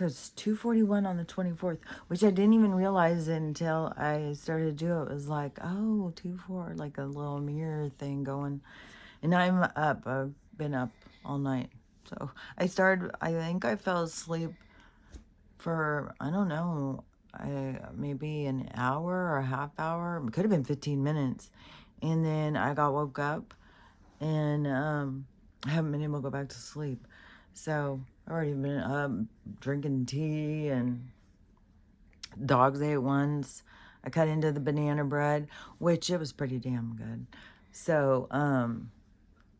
So it's 2:41 on the 24th, which I didn't even realize until I started to do it. It was like, oh, 2-4, like a little mirror thing going. And I'm up. I've been up all night. So I think I fell asleep for, I don't know, maybe an hour or a half hour. It could have been 15 minutes. And then I got woke up and I haven't been able to go back to sleep. So I've already been drinking tea, and dogs ate once. I cut into the banana bread, which it was pretty damn good. So,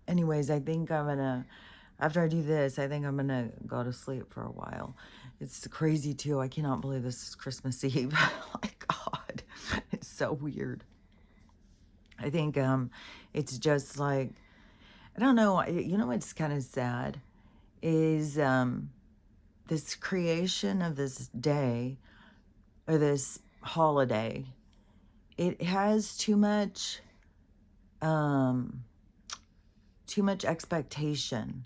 anyways, I think I'm gonna, after I do this, I think I'm gonna go to sleep for a while. It's crazy too. I cannot believe this is Christmas Eve. My God, it's so weird. I think it's just like, I don't know. You know what's kind of sad is this creation of this day or this holiday. It has um, too much expectation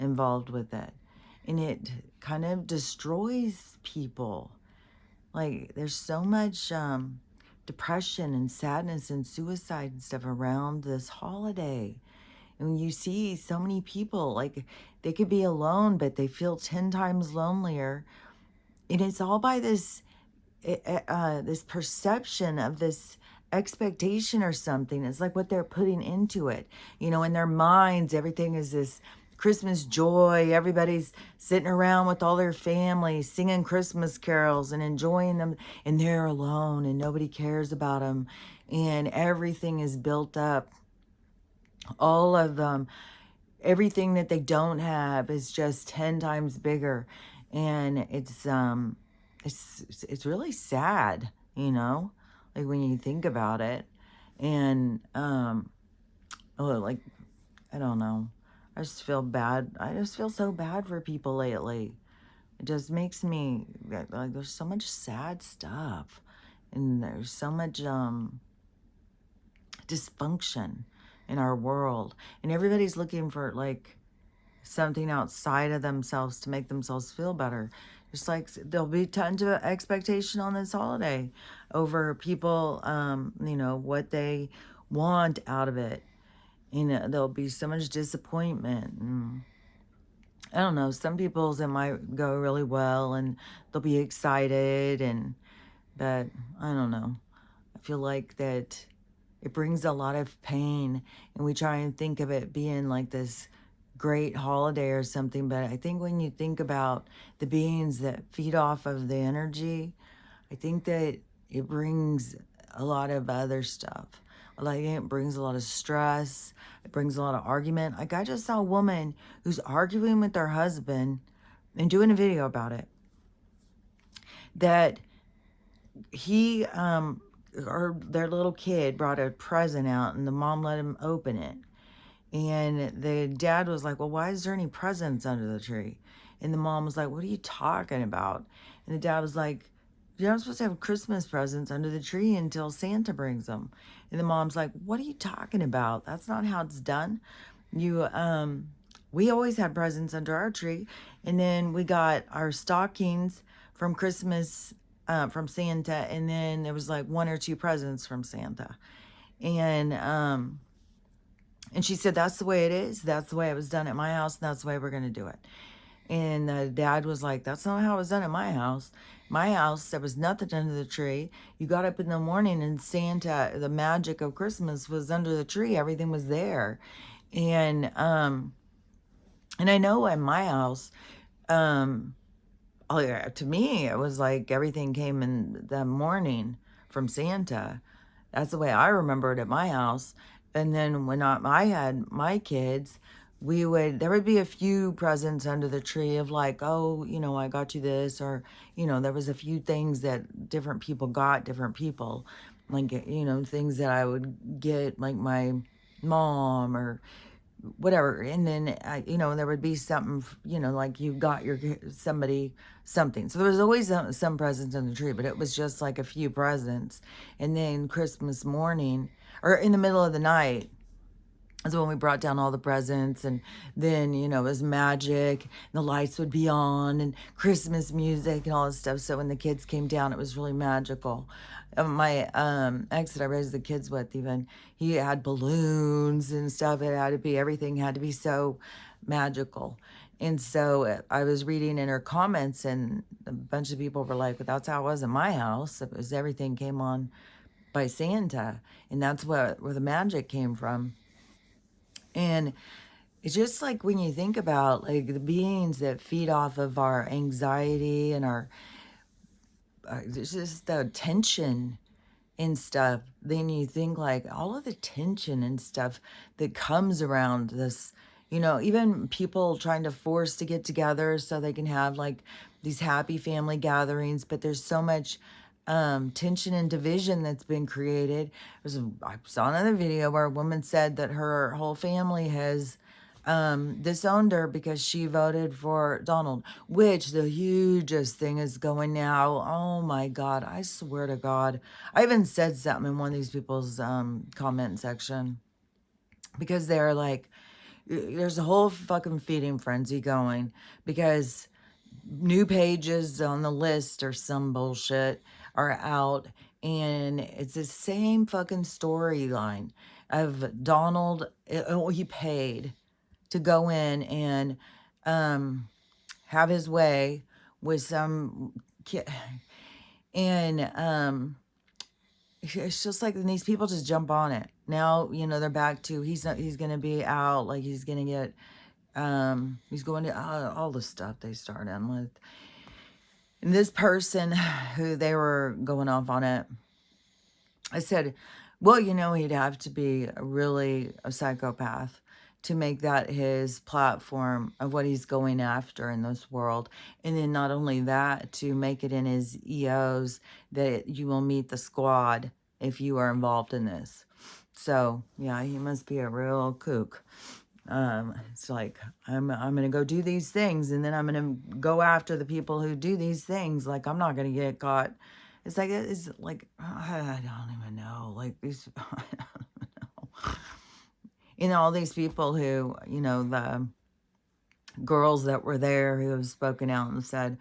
involved with it, and it kind of destroys people. Like there's so much depression and sadness and suicide and stuff around this holiday. And when you see so many people, like they could be alone, but they feel 10 times lonelier. And it's all by this this perception of this expectation or something. It's like what they're putting into it. You know, in their minds, everything is this Christmas joy. Everybody's sitting around with all their families, singing Christmas carols and enjoying them. And they're alone and nobody cares about them. And everything is built up. All of them, everything that they don't have is just 10 times bigger. And it's really sad, you know, like when you think about it. And oh, like, I don't know, I just feel bad. I just feel so bad for people lately. It just makes me like there's so much sad stuff, and there's so much dysfunction in our world, and everybody's looking for like something outside of themselves to make themselves feel better. Just like there'll be tons of expectation on this holiday over people, you know, what they want out of it. You know, there'll be so much disappointment. And I don't know, some people's it might go really well and they'll be excited, but I don't know. I feel like that it brings a lot of pain, and we try and think of it being like this great holiday or something. But I think when you think about the beings that feed off of the energy, I think that it brings a lot of other stuff. Like it brings a lot of stress. It brings a lot of argument. Like I just saw a woman who's arguing with her husband and doing a video about it. That he or their little kid brought a present out and the mom let him open it. And the dad was like, well, why is there any presents under the tree? And the mom was like, what are you talking about? And the dad was like, you're not supposed to have Christmas presents under the tree until Santa brings them. And the mom's like, what are you talking about? That's not how it's done. We always had presents under our tree. And then we got our stockings from Christmas, from Santa. And then there was like 1 or 2 presents from Santa. And she said, that's the way it is. That's the way it was done at my house. And that's the way we're going to do it. And the dad was like, that's not how it was done at my house. My house, there was nothing under the tree. You got up in the morning and Santa, the magic of Christmas was under the tree. Everything was there. And I know in my house, to me, it was like everything came in the morning from Santa. That's the way I remember it at my house. And then when I had my kids, there would be a few presents under the tree of like, oh, you know, I got you this, or, you know, there was a few things that different people got different people, like, you know, things that I would get like my mom or whatever. And then, you know, there would be something, you know, like you got somebody something. So there was always some presents on the tree, but it was just like a few presents. And then Christmas morning or in the middle of the night, So when we brought down all the presents, and then, you know, it was magic, and the lights would be on, and Christmas music and all this stuff. So when the kids came down, it was really magical. My ex that I raised the kids with, even, he had balloons and stuff. It had to be, everything had to be so magical. And so I was reading in her comments, and a bunch of people were like, "But that's how it was in my house. It was, everything came on by Santa, and that's what, where the magic came from." And it's just like when you think about like the beings that feed off of our anxiety and our, it's just the tension and stuff, then you think like all of the tension and stuff that comes around this, you know, even people trying to force to get together so they can have like these happy family gatherings, but there's so much tension and division that's been created. I saw another video where a woman said that her whole family has disowned her because she voted for Donald, which the hugest thing is going now. Oh my God, I swear to God. I even said something in one of these people's comment section, because they're like, there's a whole fucking feeding frenzy going because new pages on the list or some bullshit are out, and it's the same fucking storyline of Donald. He paid to go in and have his way with some kid, and it's just like these people just jump on it now. You know, they're back to, he's gonna be out, like he's gonna get he's going to all the stuff they start in with. And this person who they were going off on it, I said, well, you know, he'd have to be really a psychopath to make that his platform of what he's going after in this world. And then not only that, to make it in his EOs that you will meet the squad if you are involved in this. So yeah, he must be a real kook. It's like, I'm gonna go do these things, and then I'm gonna go after the people who do these things. Like, I'm not gonna get caught. It's like I don't even know. Like these, I don't know. You know, all these people who, you know, the girls that were there who have spoken out and said,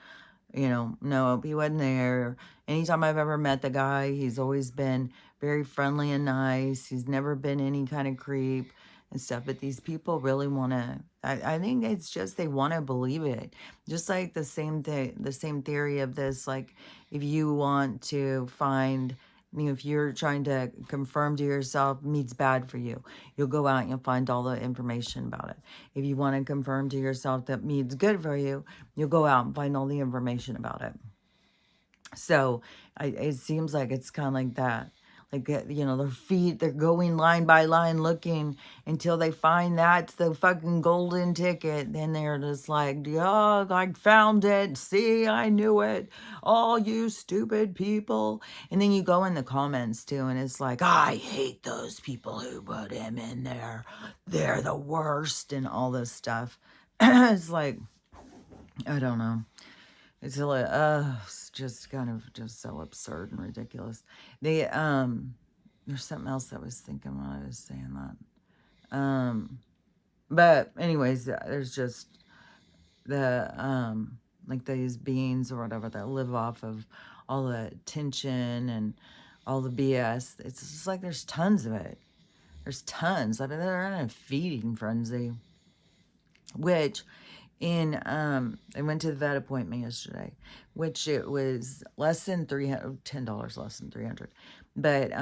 you know, no, he wasn't there. Anytime I've ever met the guy, he's always been very friendly and nice. He's never been any kind of creep and stuff. But these people really want to, I think it's just they want to believe it. Just like the same thing, the same theory of this, like if you want to find, I mean, if you're trying to confirm to yourself meat's bad for you, you'll go out and you'll find all the information about it. If you want to confirm to yourself that meat's good for you, you'll go out and find all the information about it. So it seems like it's kind of like that. Like, you know, their feet, they're going line by line looking until they find that's the fucking golden ticket. Then they're just like, yeah, I found it. See, I knew it. All you stupid people. And then you go in the comments too, and it's like, I hate those people who put him in there. They're the worst, and all this stuff. It's like, I don't know. It's just kind of just so absurd and ridiculous. They there's something else I was thinking when I was saying that. But anyways, there's just the like these beings or whatever that live off of all the tension and all the BS. It's just like there's tons of it. There's tons. I mean, they're in a feeding frenzy, which I went to the vet appointment yesterday, which it was less than $10 less than 300. But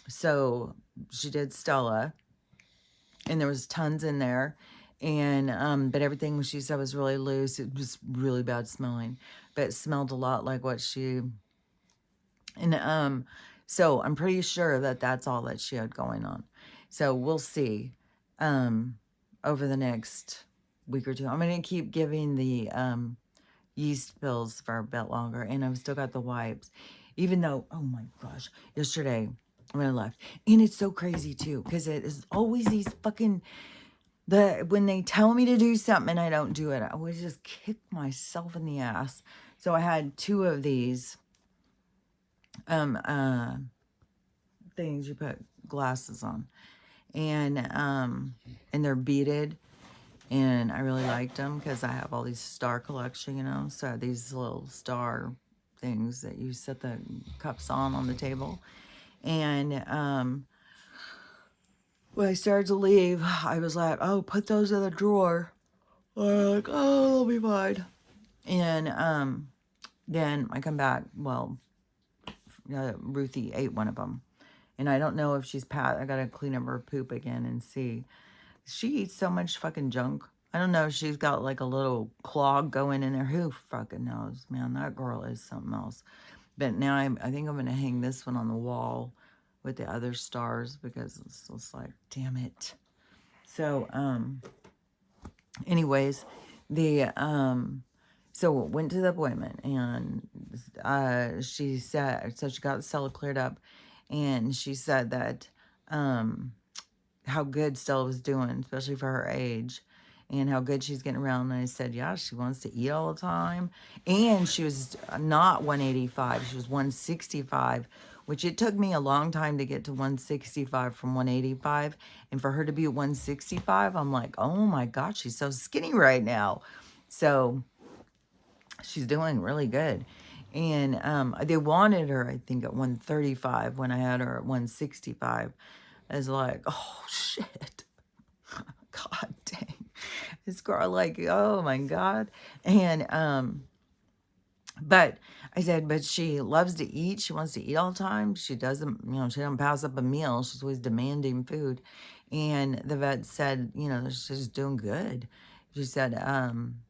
so she did Stella, and there was tons in there, and but everything she said was really loose. It was really bad smelling, but it smelled a lot like what she, and so I'm pretty sure that that's all that she had going on. So we'll see over the next week or two. I'm going to keep giving the yeast pills for a bit longer, and I've still got the wipes, even though, oh my gosh, yesterday when I left, and it's so crazy too, because it is always these fucking, when they tell me to do something and I don't do it, I always just kick myself in the ass. So I had 2 of these things you put glasses on, and they're beaded, and I really liked them because I have all these star collection, you know. So I have these little star things that you set the cups on the table. And when I started to leave, I was like, "Oh, put those in the drawer." Like, "Oh, they'll be fine." And then I come back. Well, Ruthie ate one of them, and I don't know if she's I gotta clean up her poop again and see. She eats so much fucking junk. I don't know if she's got like a little clog going in there. Who fucking knows, man? That girl is something else. But now I think I'm gonna hang this one on the wall with the other stars because it's like, damn it. So anyways, the so went to the appointment, and she said, so she got the Stella cleared up, and she said that how good Stella was doing, especially for her age, and how good she's getting around. And I said, yeah, she wants to eat all the time. And she was not 185, she was 165, which it took me a long time to get to 165 from 185. And for her to be at 165, I'm like, oh my God, she's so skinny right now. So she's doing really good. And they wanted her, I think, at 135 when I had her at 165. I was like, oh shit. God dang. This girl, like, oh my God. And but I said, but she loves to eat. She wants to eat all the time. She doesn't, you know, she doesn't pass up a meal. She's always demanding food. And the vet said, you know, she's doing good. She said,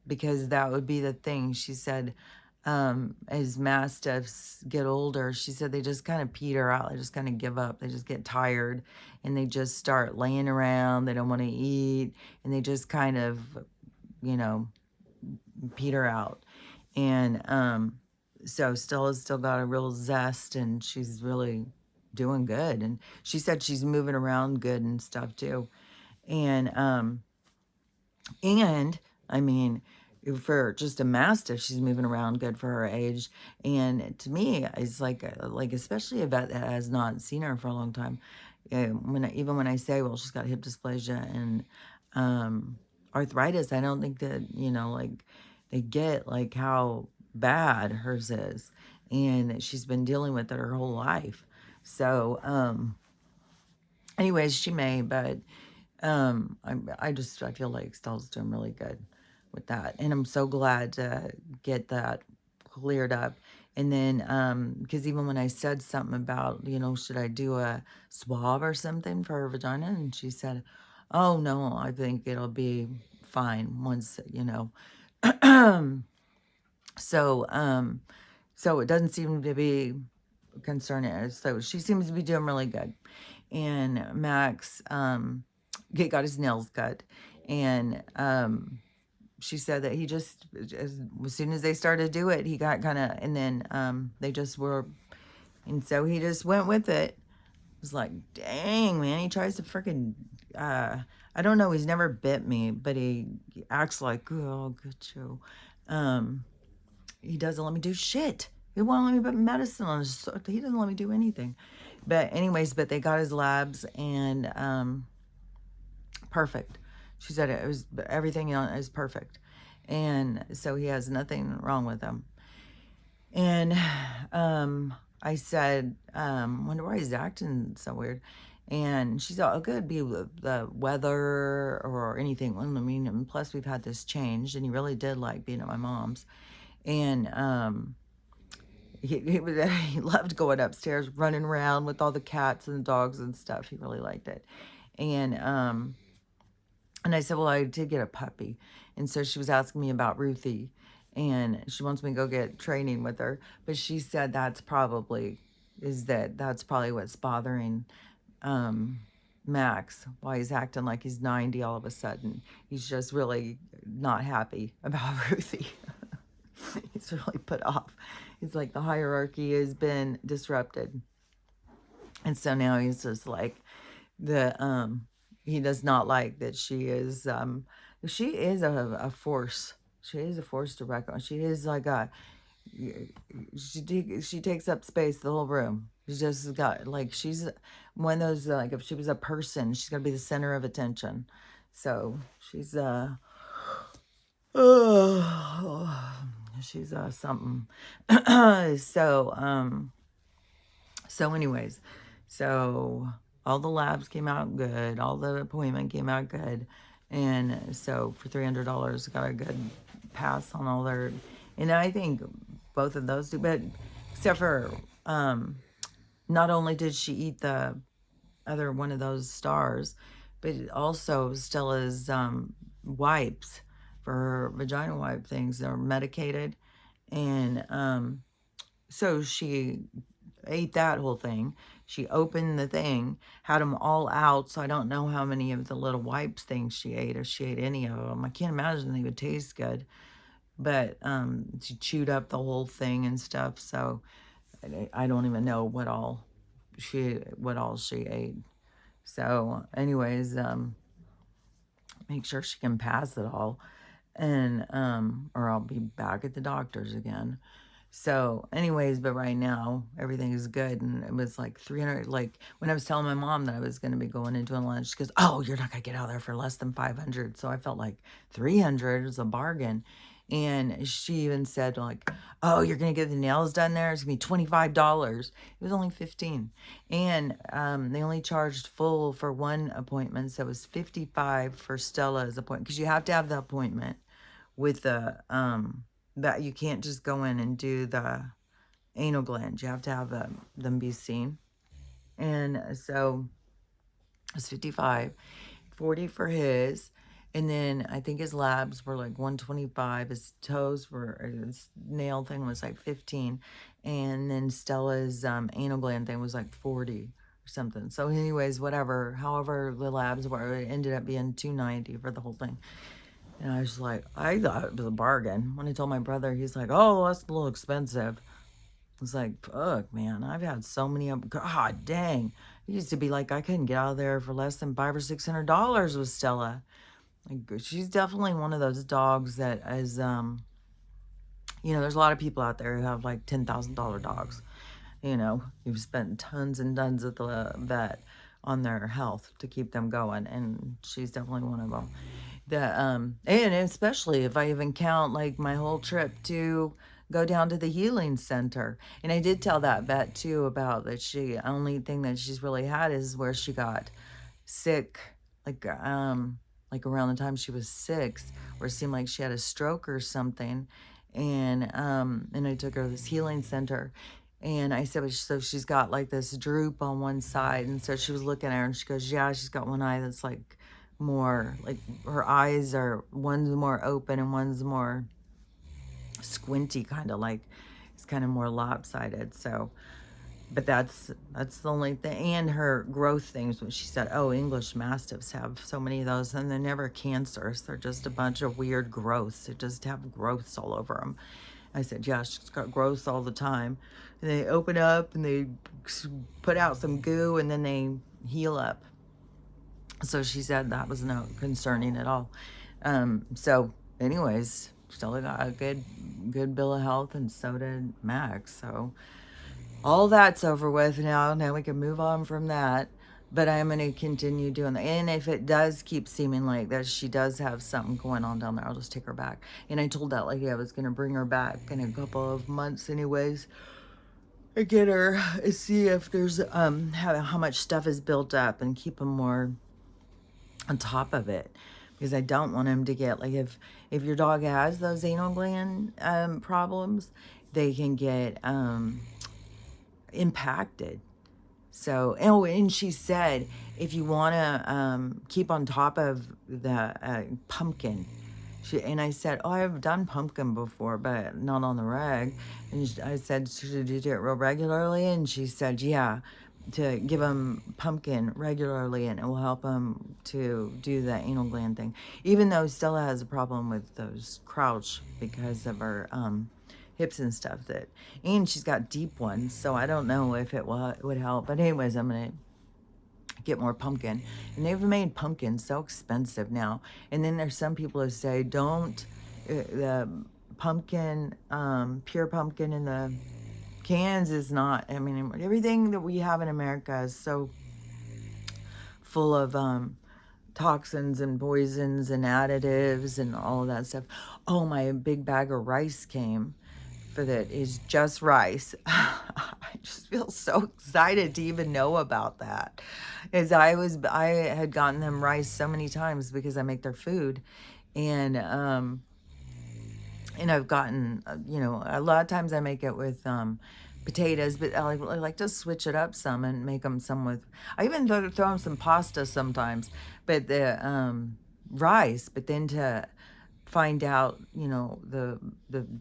because that would be the thing. She said, as mastiffs get older, she said they just kind of peter out. They just kind of give up. They just get tired, and they just start laying around. They don't want to eat, and they just kind of, you know, peter out. And so Stella's still got a real zest, and she's really doing good. And she said she's moving around good and stuff too. And I mean, for just a mastiff, she's moving around good for her age. And to me, it's like especially a vet that has not seen her for a long time. Even when I say, well, she's got hip dysplasia and arthritis, I don't think that, you know, like they get like how bad hers is, and she's been dealing with it her whole life. So anyways, she may, but I feel like Stella's doing really good with that, and I'm so glad to get that cleared up. And then because even when I said something about, you know, should I do a swab or something for her vagina, and she said, oh no, I think it'll be fine once, you know. So so it doesn't seem to be concerning. So she seems to be doing really good. And Max got his nails cut, and she said that he just as soon as they started to do it, he got kind of, and then they just were, and so he just went with it. It was like, dang, man, he tries to freaking I don't know, he's never bit me, but he acts like, oh, good show. He doesn't let me do shit. He won't let me put medicine on his, he doesn't let me do anything. But anyways, but they got his labs, and perfect. She said it was, everything is perfect. And so he has nothing wrong with him. And I said, wonder why he's acting so weird. And she thought, oh, it could be the weather or anything. I mean, and plus we've had this change, and he really did like being at my mom's. And he loved going upstairs, running around with all the cats and the dogs and stuff. He really liked it. And I said, well, I did get a puppy. And so she was asking me about Ruthie, and she wants me to go get training with her. But she said that's probably what's bothering Max, why he's acting like he's 90 all of a sudden. He's just really not happy about Ruthie. He's really put off. He's like, the hierarchy has been disrupted. And so now he's just like, he does not like that she is a force. She is a force to reckon. She is like she takes up space the whole room. She's just got like she's one of those like if she was a person, she's gonna be the center of attention. So she's she's something. so so anyways, so all the labs came out good, all the appointment came out good, and so for $300 got a good pass on all their, and I think both of those do, but except for not only did she eat the other one of those stars, but also Stella's wipes for her vagina wipe things are medicated, and so she ate that whole thing. She opened the thing, had them all out. So I don't know how many of the little wipes things she ate, if she ate any of them. I can't imagine they would taste good. But she chewed up the whole thing and stuff. So I don't even know what all she ate. So, anyways, make sure she can pass it all, and or I'll be back at the doctor's again. So, anyways, but right now everything is good, and it was like 300. Like when I was telling my mom that I was going to be going into a lunch, she goes, "Oh, you're not gonna get out there for less than 500." So I felt like 300 is a bargain, and she even said like, "Oh, you're gonna get the nails done there. It's gonna be $25." It was only 15, and they only charged full for one appointment, so it was 55 for Stella's appointment because you have to have the appointment with the that you can't just go in and do the anal glands. You have to have them be seen. And so it's 55, 40 for his. And then I think his labs were like 125. His toes were, his nail thing was like 15. And then Stella's anal gland thing was like 40 or something. So anyways, whatever, however the labs were, it ended up being 290 for the whole thing. And I was like, I thought it was a bargain. When I told my brother, he's like, oh, that's a little expensive. I was like, fuck, man, I've had so many of, God dang. It used to be like I couldn't get out of there for less than $500 or $600 with Stella. Like, she's definitely one of those dogs that is, there's a lot of people out there who have like $10,000 dogs. You've spent tons and tons at the vet on their health to keep them going, and she's definitely one of them. And especially if I even count like my whole trip to go down to the healing center. And I did tell that vet too about that she only thing that she's really had is where she got sick, like around the time she was 6, where it seemed like she had a stroke or something. And I took her to this healing center. And I said, so she's got like this droop on one side. And so she was looking at her and she goes, yeah, she's got one eye that's like more like her eyes are, one's more open and one's more squinty, kind of like it's kind of more lopsided. So but that's the only thing. And her growth things, when she said, oh, English Mastiffs have so many of those, and they're never cancerous, they're just a bunch of weird growths. They just have growths all over them. I said, yeah, she's got growths all the time, and they open up and they put out some goo and then they heal up. So she said that was no concerning at all. So anyways, Stella got a good bill of health, and so did Max. So all that's over with now. Now we can move on from that. But I'm going to continue doing that. And if it does keep seeming like that she does have something going on down there, I'll just take her back. And I told that lady I was going to bring her back in a couple of months anyways. And get her, see if there's how much stuff is built up, and keep them more on top of it, because I don't want him to get like, if your dog has those anal gland problems, they can get impacted. So, and she said if you want to keep on top of the pumpkin, and I said, oh, I've done pumpkin before, but not on the reg. And I said, should you do it real regularly? And she said, yeah, to give them pumpkin regularly, and it will help them to do the anal gland thing. Even though Stella has a problem with those crouch because of her hips and stuff, and she's got deep ones, so I don't know if it would help. But anyways, I'm gonna get more pumpkin, and they've made pumpkin so expensive now. And then there's some people who say don't the pumpkin, pure pumpkin in the cans is not. I mean, everything that we have in America is so full of toxins and poisons and additives and all of that stuff. Oh, my big bag of rice came for that is just rice. I just feel so excited to even know about that. As I had gotten them rice so many times because I make their food, and I've gotten a lot of times I make it with potatoes, but I like to switch it up some and make them some with. I even throw them some pasta sometimes, but the rice. But then to find out, the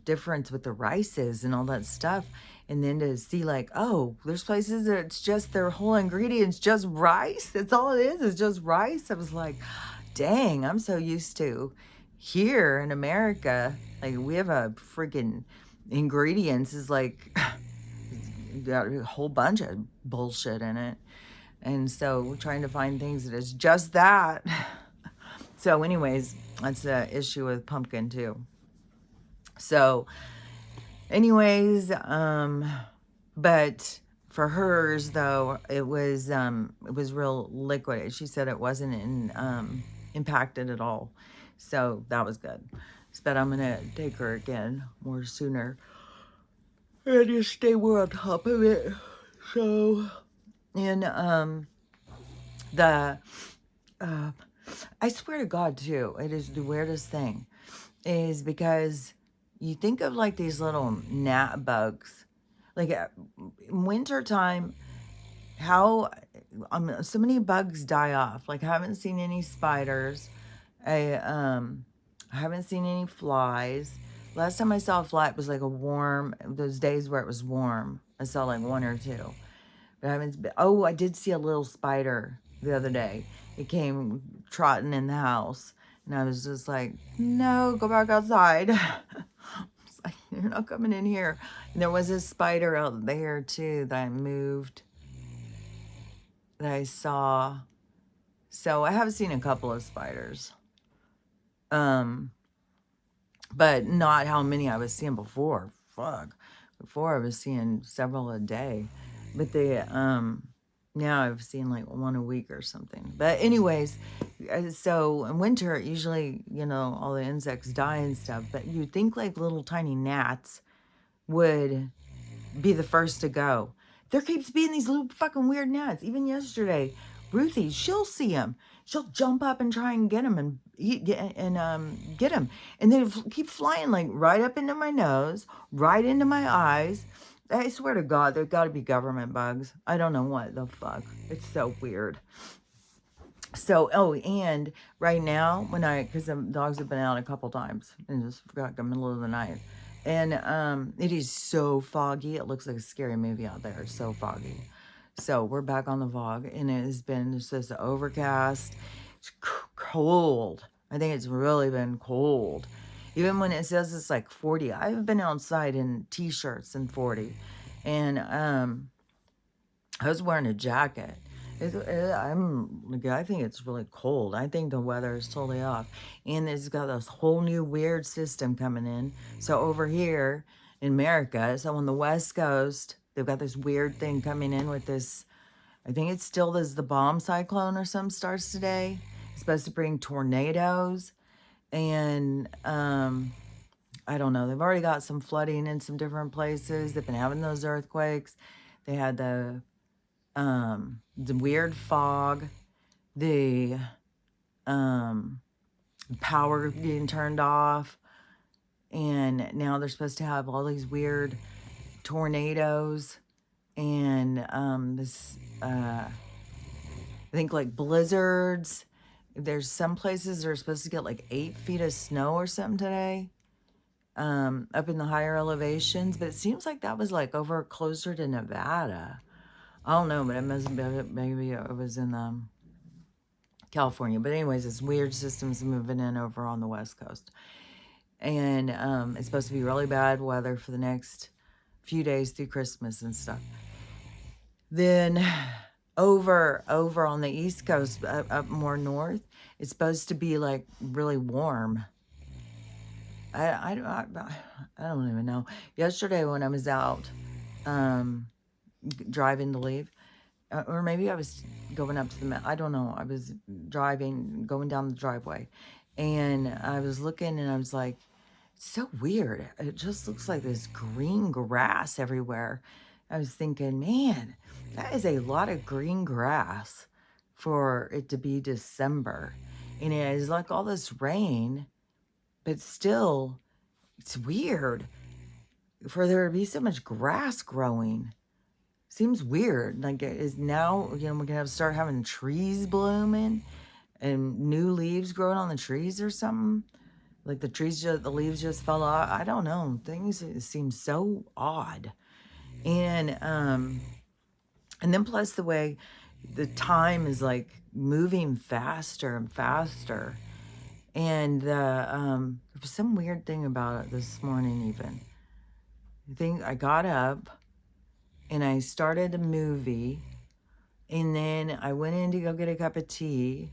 difference with the rices and all that stuff, and then to see like, oh, there's places that it's just their whole ingredients just rice. That's all it is just rice. I was like, dang, I'm so used to here in America, like we have a freaking ingredients is like got a whole bunch of bullshit in it. And so we're trying to find things that is just that. So anyways, that's the issue with pumpkin too. So anyways, but for hers though, it was real liquid. She said it wasn't impacted at all. So that was good. But I'm gonna take her again more sooner. And just stay more on top of it. So, and I swear to God too, it is the weirdest thing, is because you think of like these little gnat bugs, like in winter time, how so many bugs die off. Like I haven't seen any spiders. I haven't seen any flies. Last time I saw a fly, it was like those days where it was warm. I saw like one or two. But I haven't, oh, I did see a little spider the other day. It came trotting in the house. And I was just like, no, go back outside. It's like, you're not coming in here. And there was a spider out there too that I moved, that I saw. So I have seen a couple of spiders. But not how many I was seeing before. Fuck. Before I was seeing several a day. But now I've seen like one a week or something. But anyways, so in winter, usually, all the insects die and stuff. But you'd think like little tiny gnats would be the first to go. There keeps being these little fucking weird gnats. Even yesterday, Ruthie, she'll see them. She'll jump up and try and get them and get them. And they keep flying like right up into my nose, right into my eyes. I swear to God, there's got to be government bugs. I don't know what the fuck. It's so weird. So, and right now, because the dogs have been out a couple times and just forgot the middle of the night. And it is so foggy. It looks like a scary movie out there. It's so foggy. So we're back on the Vog, and it has been just overcast. It's cold. I think it's really been cold. Even when it says it's like 40, I've been outside in t-shirts and 40. And I was wearing a jacket. I think it's really cold. I think the weather is totally off. And it's got this whole new weird system coming in. So over here in America, so on the West Coast, they've got this weird thing coming in with this. I think it's still the bomb cyclone or something starts today. It's supposed to bring tornadoes. And I don't know. They've already got some flooding in some different places. They've been having those earthquakes. They had the weird fog, the power being turned off, and now they're supposed to have all these weird tornadoes and I think like blizzards. There's some places that are supposed to get like 8 feet of snow or something today, up in the higher elevations, but it seems like that was like over closer to Nevada. I don't know, but it must have been, maybe it was in California. But anyways, this weird system's moving in over on the West Coast. And it's supposed to be really bad weather for the next few days through Christmas and stuff. Then over on the East Coast, up more north, it's supposed to be like really warm. I don't even know. Yesterday when I was out um, driving to leave. Or maybe I was going up to I don't know. I was driving, going down the driveway, and I was looking, and I was like, it's so weird. It just looks like this green grass everywhere. I was thinking, man, that is a lot of green grass for it to be December. And it is like all this rain, but still, it's weird for there to be so much grass growing. Seems weird. Like it is now, we're gonna start having trees blooming and new leaves growing on the trees or something. Like the leaves just fell off. I don't know. Things seem so odd. And then plus the way the time is like moving faster and faster. And there was some weird thing about it this morning even. I think I got up and I started a movie, and then I went in to go get a cup of tea,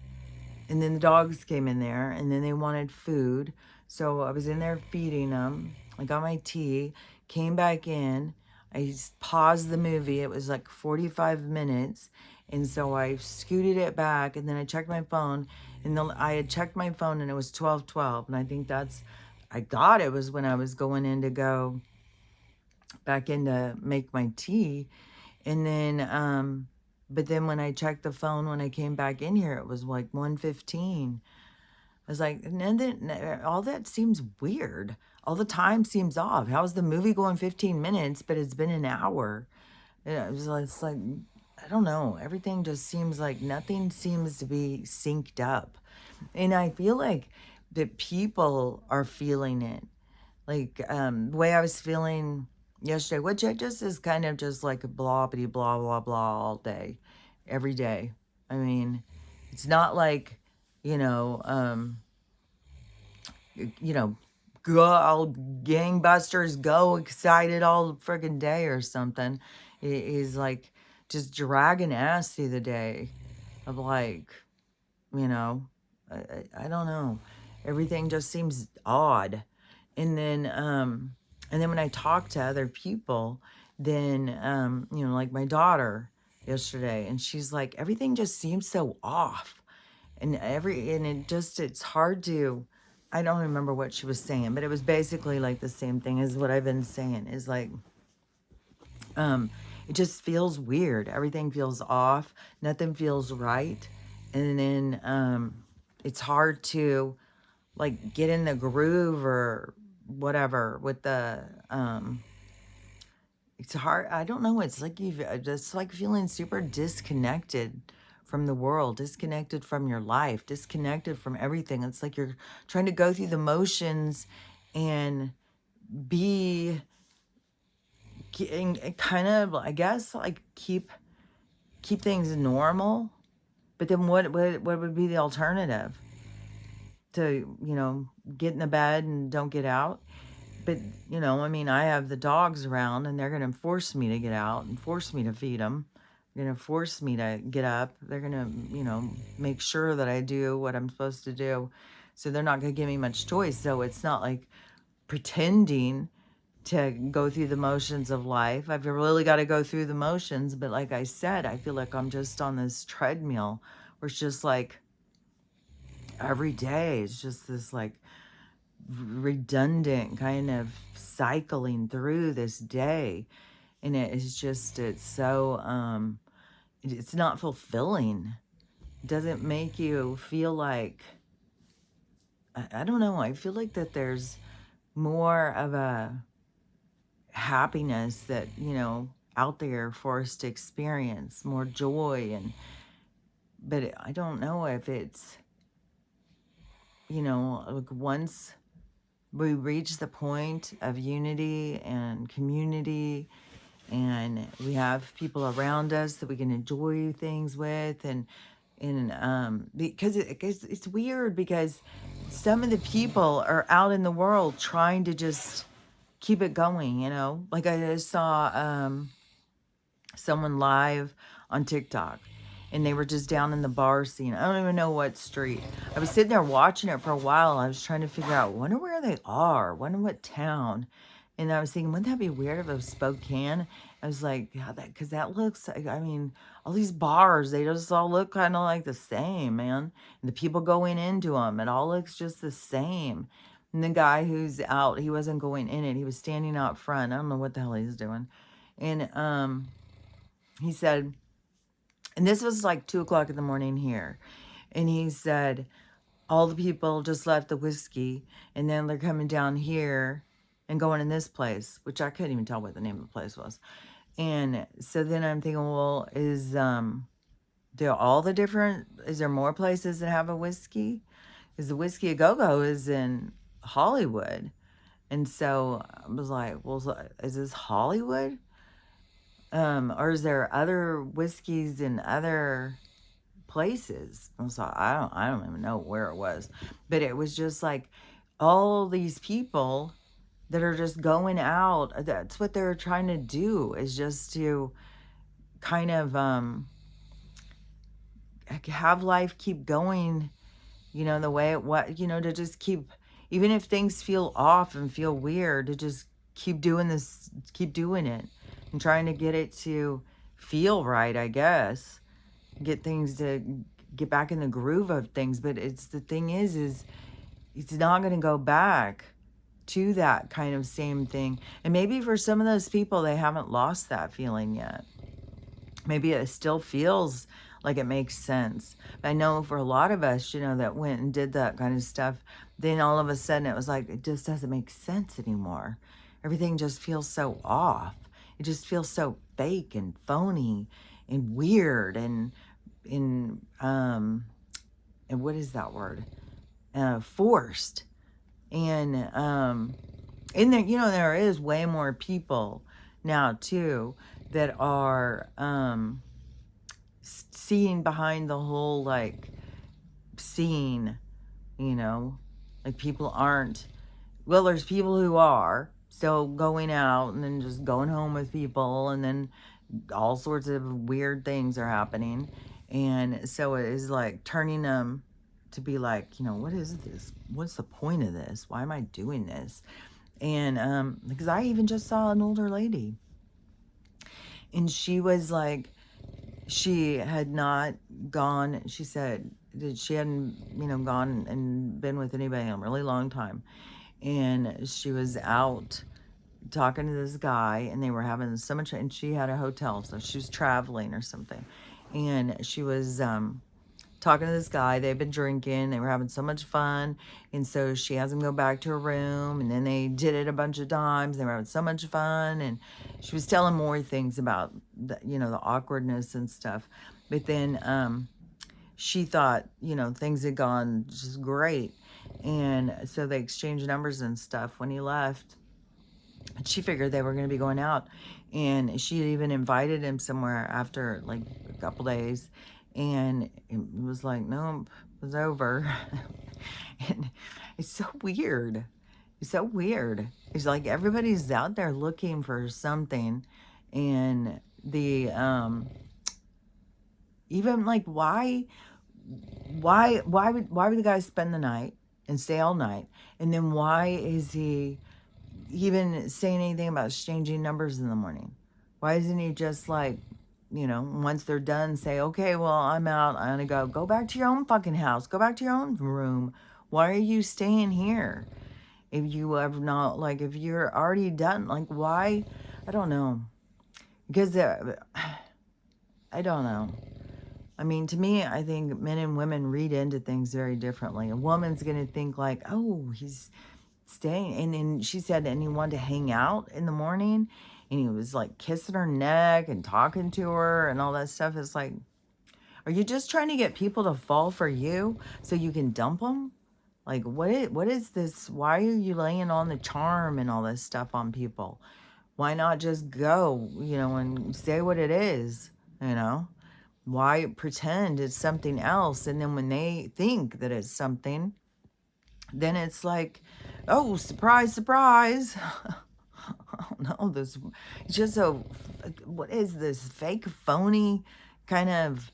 and then the dogs came in there, and then they wanted food. So I was in there feeding them. I got my tea, came back in. I paused the movie. It was like 45 minutes. And so I scooted it back, and then I checked my phone. And then I had checked my phone, and it was 12:12. And I think I thought it was when I was going in to go back in to make my tea. And then, but then when I checked the phone, when I came back in here, it was like 1:15. I was like, all that seems weird. All the time seems off. How's the movie going 15 minutes, but it's been an hour? It's like, I don't know. Everything just seems like nothing seems to be synced up. And I feel like that people are feeling it. Like the way I was feeling yesterday, which I just is kind of just like a blah, blah, blah, blah all day, every day. I mean, it's not like, you know, you know, go all gangbusters, go excited all freaking day or something. It is like just dragging ass through the day of like, you know, I don't know. Everything just seems odd. And then when I talk to other people, then you know, like my daughter yesterday, and she's like, everything just seems so off. And it's hard to, I don't remember what she was saying, but it was basically like the same thing as what I've been saying, is like it just feels weird. Everything feels off, nothing feels right. And then it's hard to like get in the groove or whatever with the it's hard. I don't know. It's like you've just like feeling super disconnected from the world, disconnected from your life, disconnected from everything. It's like you're trying to go through the motions and be and kind of, I guess, like keep things normal. But then what would be the alternative? To, you know, get in the bed and don't get out? But, you know, I mean, I have the dogs around, and they're going to force me to get out and force me to feed them. They're going to force me to get up. They're going to, you know, make sure that I do what I'm supposed to do. So they're not going to give me much choice. So it's not like pretending to go through the motions of life. I've really got to go through the motions. But like I said, I feel like I'm just on this treadmill where it's just like every day it's just this like redundant kind of cycling through this day, and it's so it's not fulfilling. It doesn't make you feel like, I don't know, I feel like that there's more of a happiness that, you know, out there for us to experience, more joy. But I don't know if it's, you know, like once we reach the point of unity and community, and we have people around us that we can enjoy things with, and because it's weird because some of the people are out in the world trying to just keep it going, you know. Like I just saw someone live on TikTok, and they were just down in the bar scene. I don't even know what street. I was sitting there watching it for a while. I was trying to figure out, wonder where they are, wonder what town. And I was thinking, wouldn't that be weird if it was Spokane? I was like, yeah, because that looks, I mean, all these bars, they just all look kind of like the same, man. And the people going into them, it all looks just the same. And the guy who's out, he wasn't going in it. He was standing out front. I don't know what the hell he's doing. And he said, and this was like 2 o'clock in the morning here. And he said, all the people just left the whiskey and then they're coming down here and going in this place, which I couldn't even tell what the name of the place was. And so then I'm thinking, well, is there all the different, is there more places that have a whiskey? Because the Whiskey A Go-Go is in Hollywood. And so I was like, well, is this Hollywood? Or is there other whiskeys in other places? And so I don't even know where it was, but it was just like all these people that are just going out. That's what they're trying to do, is just to kind of have life keep going, the way to just keep, even if things feel off and feel weird, to just keep doing this, keep doing it and trying to get it to feel right, I guess. Get things to get back in the groove of things. But the thing is it's not going to go back to that kind of same thing. And maybe for some of those people, they haven't lost that feeling yet. Maybe it still feels like it makes sense. But I know for a lot of us, that went and did that kind of stuff, then all of a sudden it was like, it just doesn't make sense anymore. Everything just feels so off. It just feels so fake and phony and weird and what is that word? Forced. And there is way more people now too that are seeing behind the whole like scene, like people aren't, well, there's people who are still going out and then just going home with people, and then all sorts of weird things are happening. And so it is like turning them to be like, what is this? What's the point of this? Why am I doing this? And because I even just saw an older lady, and she was like, she had not gone, she said that she hadn't, gone and been with anybody in a really long time. And she was out talking to this guy, and they were having so much, and she had a hotel, so she was traveling or something. And she was talking to this guy. They've been drinking. They were having so much fun. And so she has him go back to her room. And then they did it a bunch of times. They were having so much fun. And she was telling more things about, the awkwardness and stuff. But then she thought, things had gone just great. And so they exchanged numbers and stuff when he left. And she figured they were going to be going out. And she had even invited him somewhere after like a couple days. And it was like, no, it was over. And it's so weird. It's so weird. It's like everybody's out there looking for something. And the, even like, why would the guy spend the night and stay all night? And then why is he even saying anything about exchanging numbers in the morning? Why isn't he just like, once they're done, say, okay, well, I'm out. I'm going to go back to your own fucking house. Go back to your own room. Why are you staying here? If you have not, like, if you're already done, like, why? I don't know. Because I don't know. I mean, to me, I think men and women read into things very differently. A woman's going to think like, oh, he's staying. And then she said, and he wanted to hang out in the morning. And he was like kissing her neck and talking to her and all that stuff. It's like, are you just trying to get people to fall for you so you can dump them? Like, what is this? Why are you laying on the charm and all this stuff on people? Why not just go, and say what it is, Why pretend it's something else? And then when they think that it's something, then it's like, oh, surprise, surprise. No, this it's just what is this fake, phony kind of,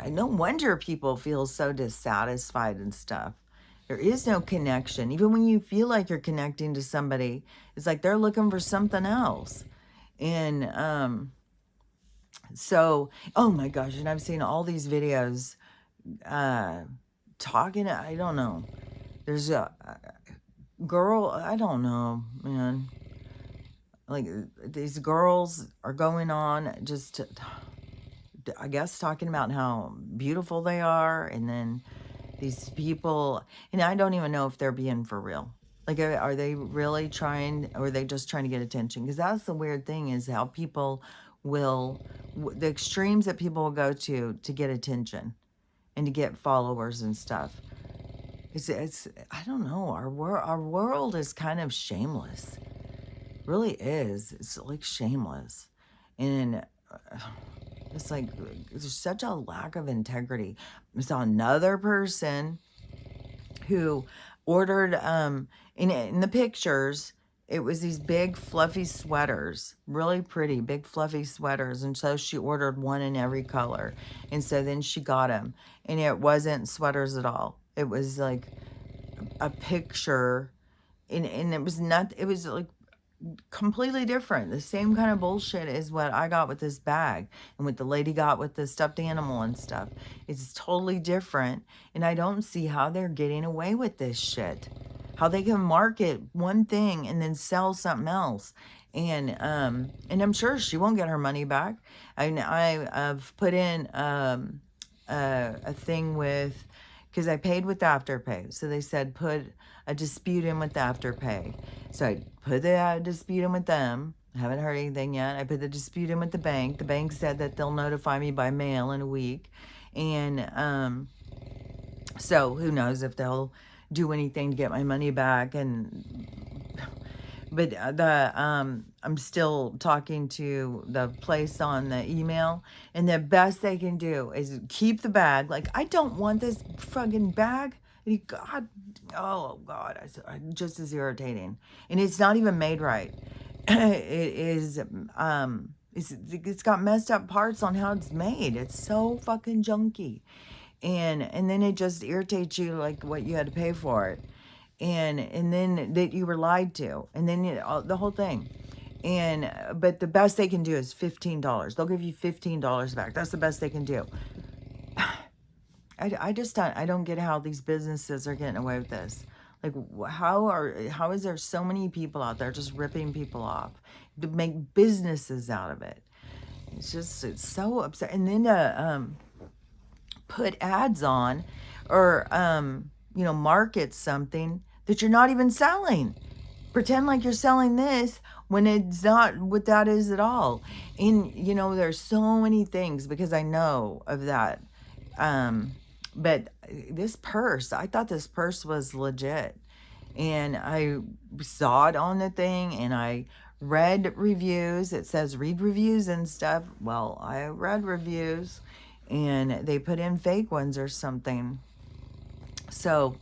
no wonder people feel so dissatisfied and stuff. There is no connection. Even when you feel like you're connecting to somebody, it's like they're looking for something else. And so, oh my gosh, and I've seen all these videos talking, I don't know. There's a girl, I don't know, man. Like these girls are going on just, I guess, talking about how beautiful they are, and then these people, and I don't even know if they're being for real. Like, are they really trying, or are they just trying to get attention? Because that's the weird thing, is how people will, the extremes that people will go to get attention and to get followers and stuff. It's I don't know. Our world is kind of shameless. It really is. It's like shameless, and it's like there's such a lack of integrity. I saw another person who ordered in the pictures, it was these big fluffy sweaters, really pretty big fluffy sweaters, and so she ordered one in every color, and so then she got them, and it wasn't sweaters at all. It was like a picture, and it was not, it was like completely different. The same kind of bullshit is what I got with this bag and what the lady got with the stuffed animal and stuff. It's totally different, and I don't see how they're getting away with this shit. How they can market one thing and then sell something else. And I'm sure she won't get her money back. I've put in a thing with, because I paid with Afterpay. So they said put a dispute in with Afterpay. So I put the dispute in with them. I haven't heard anything yet. I put the dispute in with the bank. The bank said that they'll notify me by mail in a week. And so who knows if they'll do anything to get my money back. But I'm still talking to the place on the email, and the best they can do is keep the bag. Like, I don't want this fucking bag. God, oh God, just as irritating. And it's not even made right. It is, it's got messed up parts on how it's made. It's so fucking junky. And then it just irritates you, like what you had to pay for it. And then that you were lied to, and then the whole thing. But the best they can do is $15. They'll give you $15 back. That's the best they can do. I just don't get how these businesses are getting away with this. Like, how is there so many people out there just ripping people off to make businesses out of it? It's so upset. And then put ads on, or market something that you're not even selling. Pretend like you're selling this when it's not what that is at all. And there's so many things, because I know of that. But this purse, I thought this purse was legit, and I saw it on the thing, and I read reviews. It says read reviews and stuff. Well, I read reviews, and they put in fake ones or something. So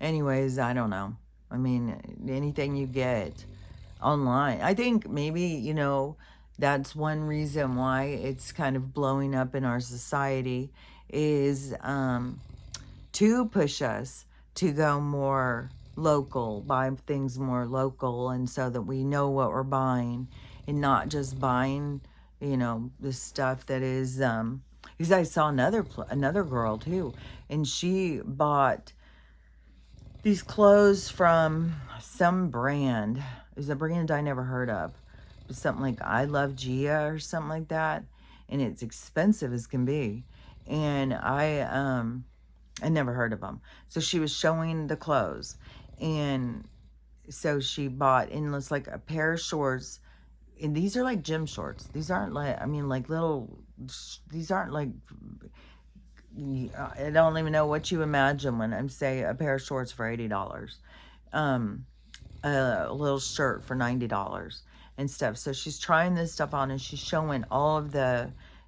anyways, I don't know. I mean, anything you get online, I think maybe, that's one reason why it's kind of blowing up in our society, is to push us to go more local, buy things more local, and so that we know what we're buying, and not just buying, the stuff that is, because I saw another girl too, and she bought these clothes from some brand. It was a brand I never heard of. It was something like I Love Gia or something like that. And it's expensive as can be. And I never heard of them. So she was showing the clothes. And so she bought, and it's like a pair of shorts. And these are like gym shorts. These aren't like, these aren't like, I don't even know what you imagine when I'm saying a pair of shorts for $80. A little shirt for $90 and stuff. So she's trying this stuff on, and she's showing all of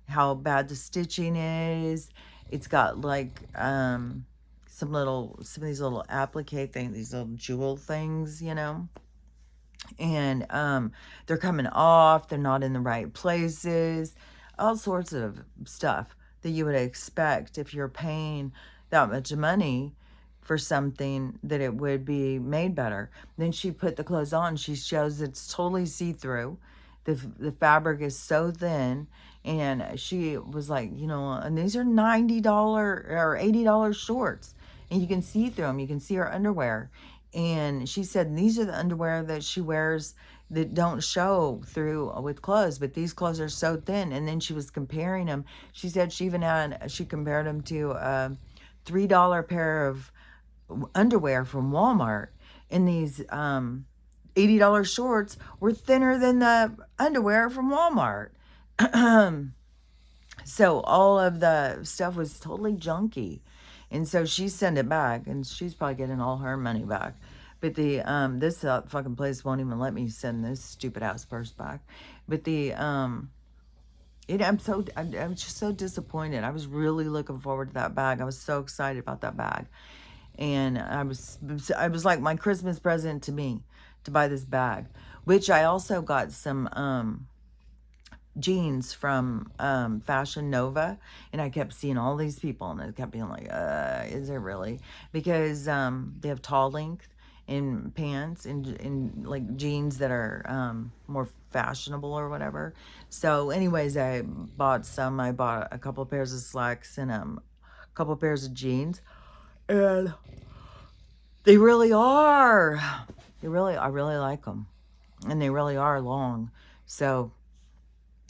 how bad the stitching is. It's got like some of these little applique things, these little jewel things, and they're coming off, they're not in the right places, all sorts of stuff that you would expect if you're paying that much money for something that it would be made better. Then she put the clothes on. She shows it's totally see-through. The fabric is so thin. And she was like, you know, and these are $90 or $80 shorts. And you can see through them. You can see her underwear. And she said these are the underwear that she wears that don't show through with clothes, but these clothes are so thin. And then she was comparing them. She said she compared them to a $3 pair of underwear from Walmart. And these $80 shorts were thinner than the underwear from Walmart. So all of the stuff was totally junky. And so she sent it back, and she's probably getting all her money back. But the this fucking place won't even let me send this stupid ass purse back. But I'm just so disappointed. I was really looking forward to that bag. I was so excited about that bag. And I was like my Christmas present to me to buy this bag, which I also got some jeans from Fashion Nova, and I kept seeing all these people, and I kept being like, is there really? Because they have tall length in pants and in like jeans that are more fashionable or whatever. So anyways, I bought a couple of pairs of slacks and a couple of pairs of jeans, and they really are. I really like them, and they really are long. So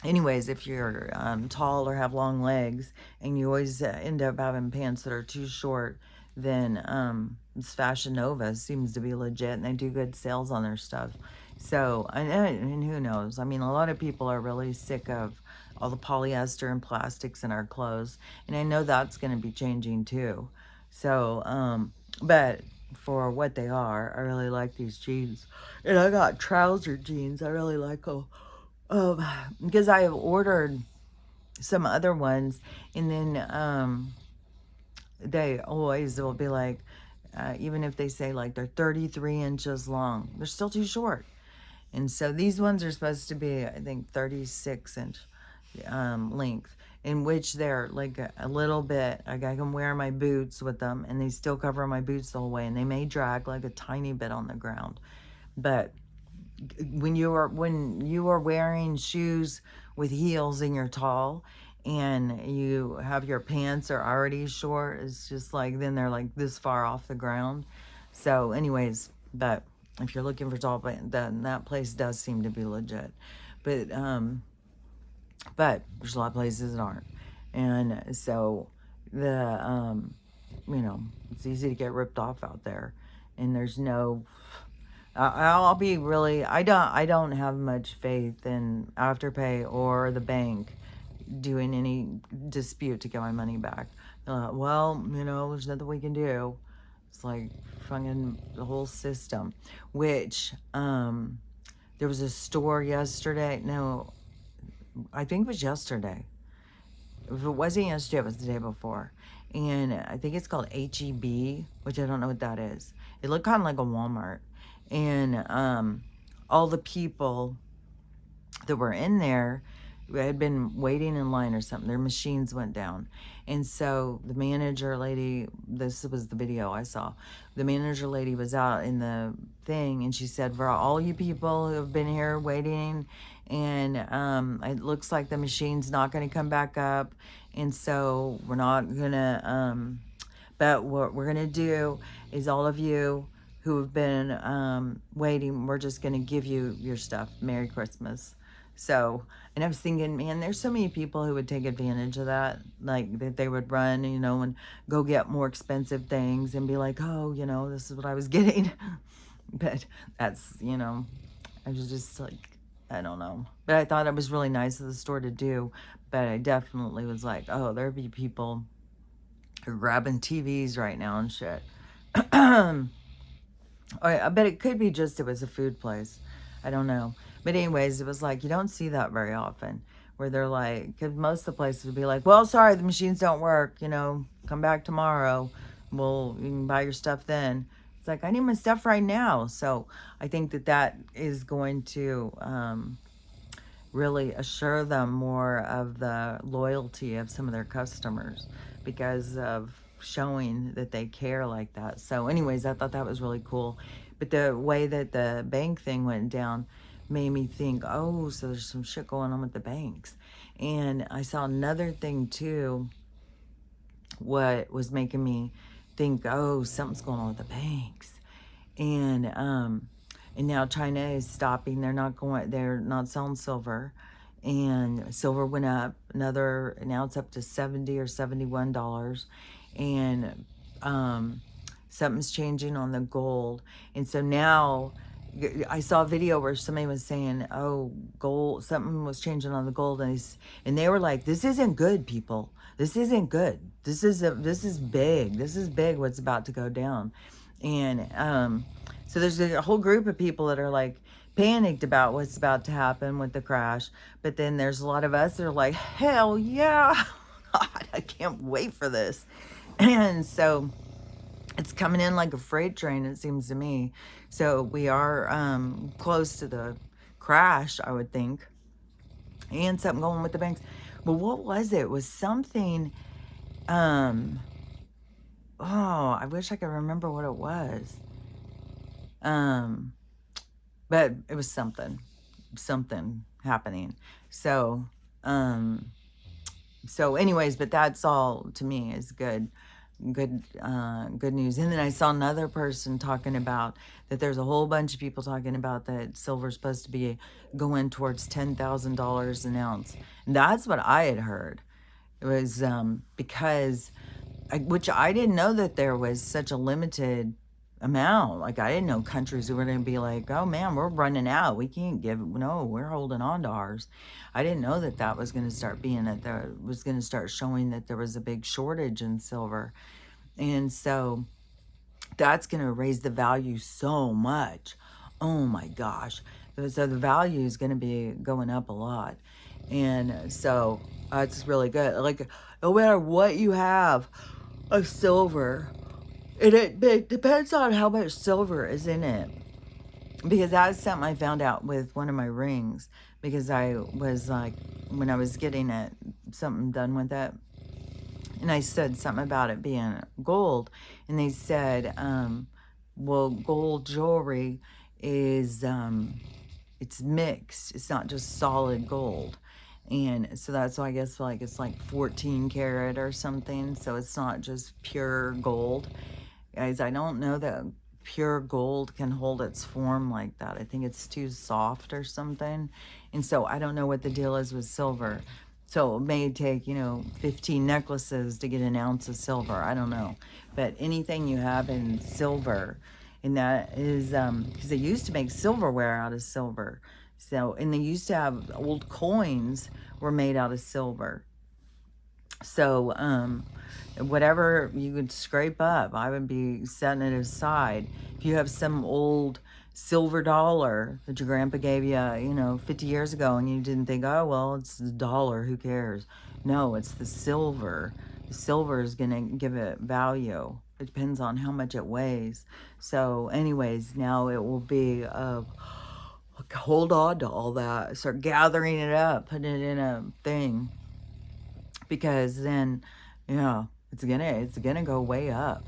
anyways, if you're tall or have long legs and you always end up having pants that are too short, then this Fashion Nova seems to be legit, and they do good sales on their stuff. So, and who knows? I mean, a lot of people are really sick of all the polyester and plastics in our clothes, and I know that's going to be changing too. So, but for what they are, I really like these jeans. And I got trouser jeans. I really like them. Because I have ordered some other ones, and then they always will be like, even if they say like they're 33 inches long, they're still too short. And so these ones are supposed to be, I think, 36-inch length, in which they're like a little bit, like I can wear my boots with them, and they still cover my boots the whole way, and they may drag like a tiny bit on the ground. But when you are wearing shoes with heels and you're tall, and you have your pants are already short, it's just like, then they're like this far off the ground. So anyways, but if you're looking for tall pants, then that place does seem to be legit. But there's a lot of places that aren't. And so it's easy to get ripped off out there, and there's no, I'll be really, I don't have much faith in Afterpay or the bank doing any dispute to get my money back. Well, there's nothing we can do. It's like fucking the whole system, which, there was a store yesterday. No, I think it was yesterday. If it wasn't yesterday, it was the day before. And I think it's called H-E-B, which I don't know what that is. It looked kind of like a Walmart. And all the people that were in there had been waiting in line or something. Their machines went down. And so the manager lady, this was the video I saw. The manager lady was out in the thing, and she said, for all you people who have been here waiting, and it looks like the machine's not going to come back up. And so we're not going to, but what we're going to do is all of you who have been waiting, we're just going to give you your stuff. Merry Christmas. So, and I was thinking, man, there's so many people who would take advantage of that, like that they would run, and go get more expensive things and be like, oh, this is what I was getting. But that's, I was just like, I don't know. But I thought it was really nice of the store to do. But I definitely was like, oh, there'd be people grabbing TVs right now and shit. I bet it could be just it was a food place. I don't know. But anyways, it was like, you don't see that very often, where they're like, because most of the places would be like, well, sorry, the machines don't work, come back tomorrow. You can buy your stuff then. It's like, I need my stuff right now. So I think that is going to really assure them more of the loyalty of some of their customers, because of showing that they care like that. So anyways, I thought that was really cool. But the way that the bank thing went down made me think, oh, so there's some shit going on with the banks. And I saw another thing too, what was making me think, oh, something's going on with the banks. And now China is stopping. They're not selling silver. And silver went up now it's up to $70 or $71. And something's changing on the gold. And so now I saw a video where somebody was saying, oh, gold, something was changing on the gold. And they were like, this isn't good, people. This isn't good. This is big. This is big what's about to go down. And so there's a whole group of people that are like panicked about what's about to happen with the crash. But then there's a lot of us that are like, hell yeah. God, I can't wait for this. And so it's coming in like a freight train, it seems to me. So we are close to the crash, I would think. And something going with the banks. But what was it? It was something, oh, I wish I could remember what it was. But it was something happening. So anyways, but that's all to me is good news. And then I saw another person talking about that there's a whole bunch of people talking about that silver's supposed to be going towards $10,000 an ounce. And that's what I had heard. It was because which I didn't know that there was such a limited amount. Like, I didn't know countries were going to be like, oh man, we're running out, we can't we're holding on to ours. I didn't know that was going to start being that there was going to start showing that there was a big shortage in silver. And so that's going to raise the value so much. Oh my gosh. So the value is going to be going up a lot. And so it's really good. Like, no matter what you have of silver, it depends on how much silver is in it. Because that's something I found out with one of my rings. Because I was like, when I was getting something done with it, and I said something about it being gold. And they said, well, gold jewelry is, it's mixed. It's not just solid gold. And so that's why I guess like it's like 14 karat or something. So it's not just pure gold. Guys, I don't know that pure gold can hold its form like that. I think it's too soft or something. And so I don't know what the deal is with silver. So it may take, 15 necklaces to get an ounce of silver. I don't know. But anything you have in silver, and that is, because they used to make silverware out of silver. So, and they used to have old coins were made out of silver. So, whatever you could scrape up, I would be setting it aside. If you have some old silver dollar that your grandpa gave you, 50 years ago, and you didn't think, oh, well, it's the dollar, who cares? No, it's the silver. The silver is going to give it value. It depends on how much it weighs. So anyways, now it will be, hold on to all that. Start gathering it up, putting it in a thing. Because then, it's gonna go way up.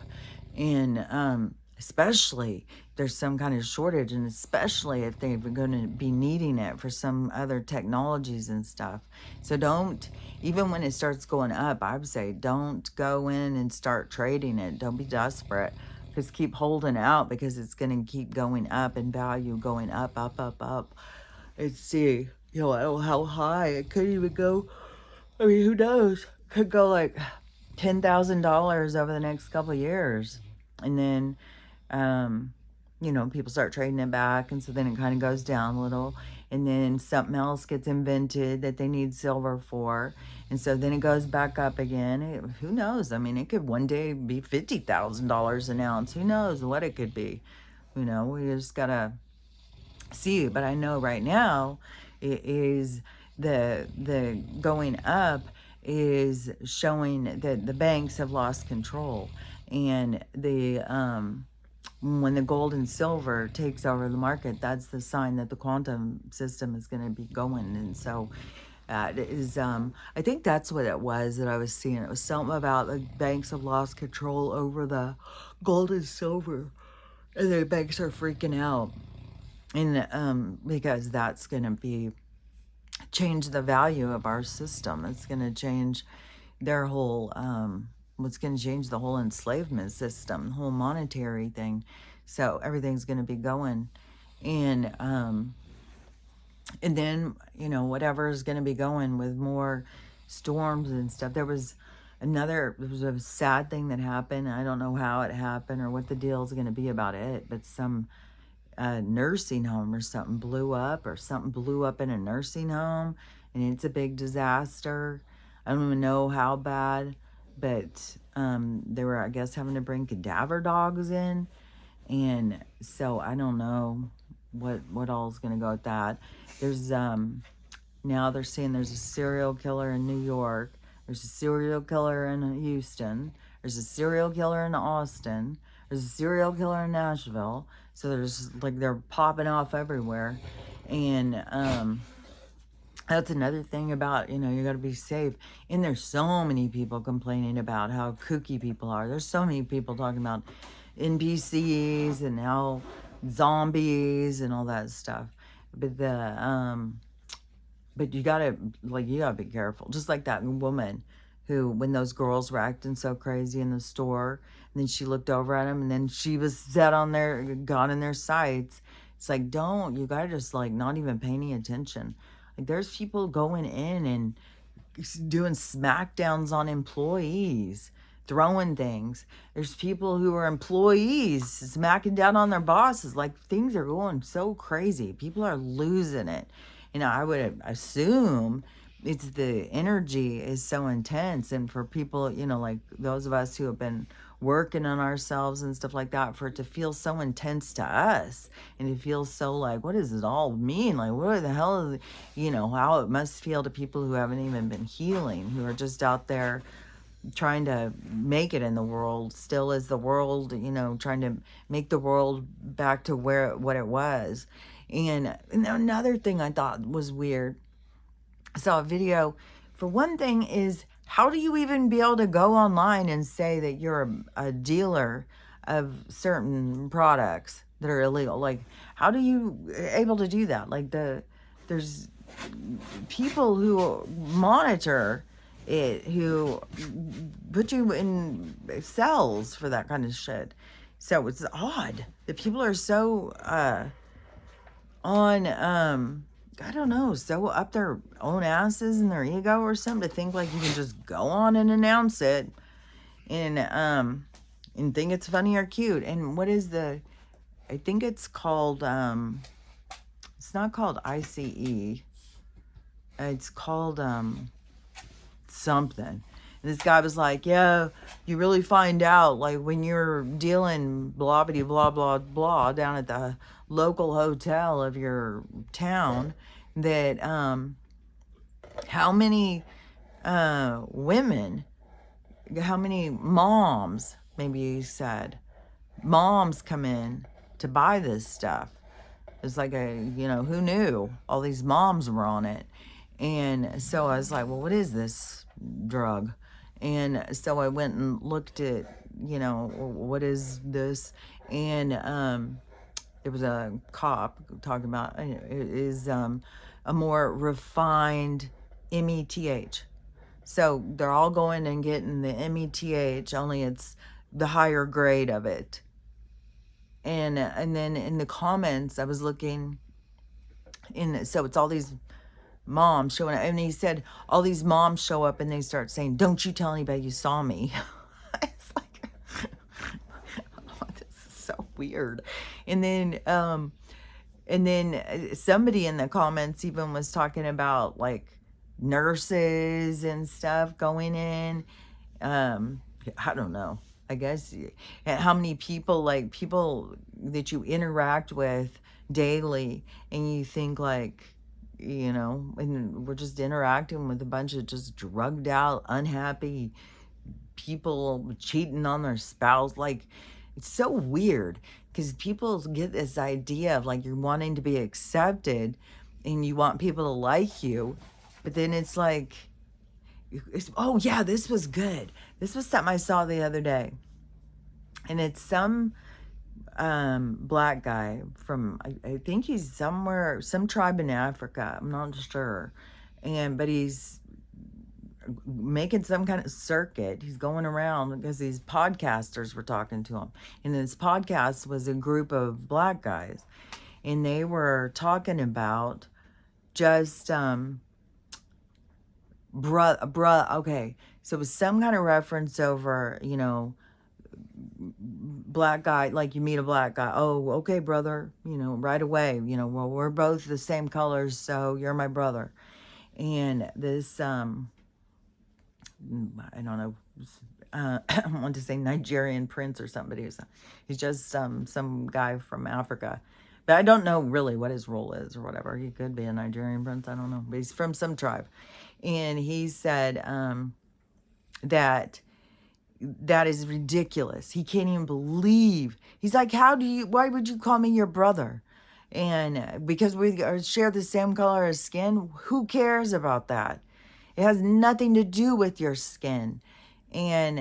And especially if there's some kind of shortage, and especially if they're going to be needing it for some other technologies and stuff. So even when it starts going up, I would say don't go in and start trading it. Don't be desperate. Just keep holding out, because it's going to keep going up in value, going up, up, up, up. And see, how high it could even go. I mean, who knows? Could go like $10,000 over the next couple of years. And then, people start trading it back. And so then it kind of goes down a little. And then something else gets invented that they need silver for. And so then it goes back up again. Who knows? I mean, it could one day be $50,000 an ounce. Who knows what it could be? We just got to see. But I know right now it is the going up is showing that the banks have lost control. And when the gold and silver takes over the market, that's the sign that the quantum system is going to be going. And so is, I think that's what it was that I was seeing. It was something about the banks have lost control over the gold and silver, and the banks are freaking out. And because that's going to be change the value of our system. It's going to change their whole, what's going to change the whole enslavement system, the whole monetary thing. So everything's going to be going. And then, you know, whatever is going to be going with more storms and stuff. There was a sad thing that happened. I don't know how it happened or what the deal is going to be about it, but some nursing home or something blew up, or something blew up in a nursing home, and it's a big disaster. I don't even know how bad, but they were, I guess, having to bring cadaver dogs in, and so I don't know what all is going to go with that. There's now they're saying there's a serial killer in New York. There's a serial killer in Houston. There's a serial killer in Austin. There's a serial killer in Nashville. So there's like they're popping off everywhere. And that's another thing about, you know, you got to be safe. And there's so many people complaining about how kooky people are. There's so many people talking about NPCs and how zombies and all that stuff. But but you gotta be careful. Just like that woman who, when those girls were acting so crazy in the store, and then she looked over at them, and then she was set on their, got in their sights. It's like, you gotta just like not even pay any attention. Like there's people going in and doing smackdowns on employees, throwing things. There's people who are employees smacking down on their bosses. Like things are going so crazy. People are losing it. You know, I would assume it's the energy is so intense, and for people, you know, like those of us who have been working on ourselves and stuff like that, for it to feel so intense to us, and it feels so like, what does it all mean? Like, what the hell is it? You know, how it must feel to people who haven't even been healing, who are just out there trying to make it in the world, still is the world, you know, trying to make the world back to what it was. And another thing I thought was weird, I saw a video, for one thing, is how do you even be able to go online and say that you're a dealer of certain products that are illegal? Like, how do you able to do that? Like there's people who monitor it, who put you in cells for that kind of shit. So it's odd that people are so on I don't know, so up their own asses and their ego or something, to think like you can just go on and announce it and think it's funny or cute. And what is I think it's called it's not called ICE, it's called something. And this guy was like, yeah, you really find out, like, when you're dealing blah blah blah blah blah down at the local hotel of your town, that how many women, how many moms, maybe he said, moms come in to buy this stuff. It's like you know, who knew all these moms were on it? And so I was like, well, what is this drug? And so I went and looked at, you know, what is this? And there was a cop talking about it is a more refined METH. So they're all going and getting the METH, only it's the higher grade of it. And then in the comments, I was looking, so it's all these moms showing up, and he said all these moms show up and they start saying, don't you tell anybody you saw me. It's like, oh, this is so weird. And then somebody in the comments even was talking about like nurses and stuff going in, I don't know, I guess, how many people, like people that you interact with daily, and you think like, you know, and we're just interacting with a bunch of just drugged out, unhappy people cheating on their spouse. Like, it's so weird, because people get this idea of like you're wanting to be accepted and you want people to like you, But then it's like, oh yeah, this was good. This was something I saw the other day. And it's some black guy from, I think he's somewhere, some tribe in Africa. I'm not sure. But he's making some kind of circuit. He's going around because these podcasters were talking to him. And this podcast was a group of black guys. And they were talking about just okay, so it was some kind of reference over, black guy, like you meet a black guy, oh, okay, brother, right away, well, we're both the same colors, so you're my brother. And this I don't know, I want to say Nigerian prince or somebody. He's just some guy from Africa. But I don't know really what his role is or whatever. He could be a Nigerian prince. I don't know. But he's from some tribe. And he said that is ridiculous. He can't even believe. He's like, why would you call me your brother? And because we share the same color of skin, who cares about that? It has nothing to do with your skin. And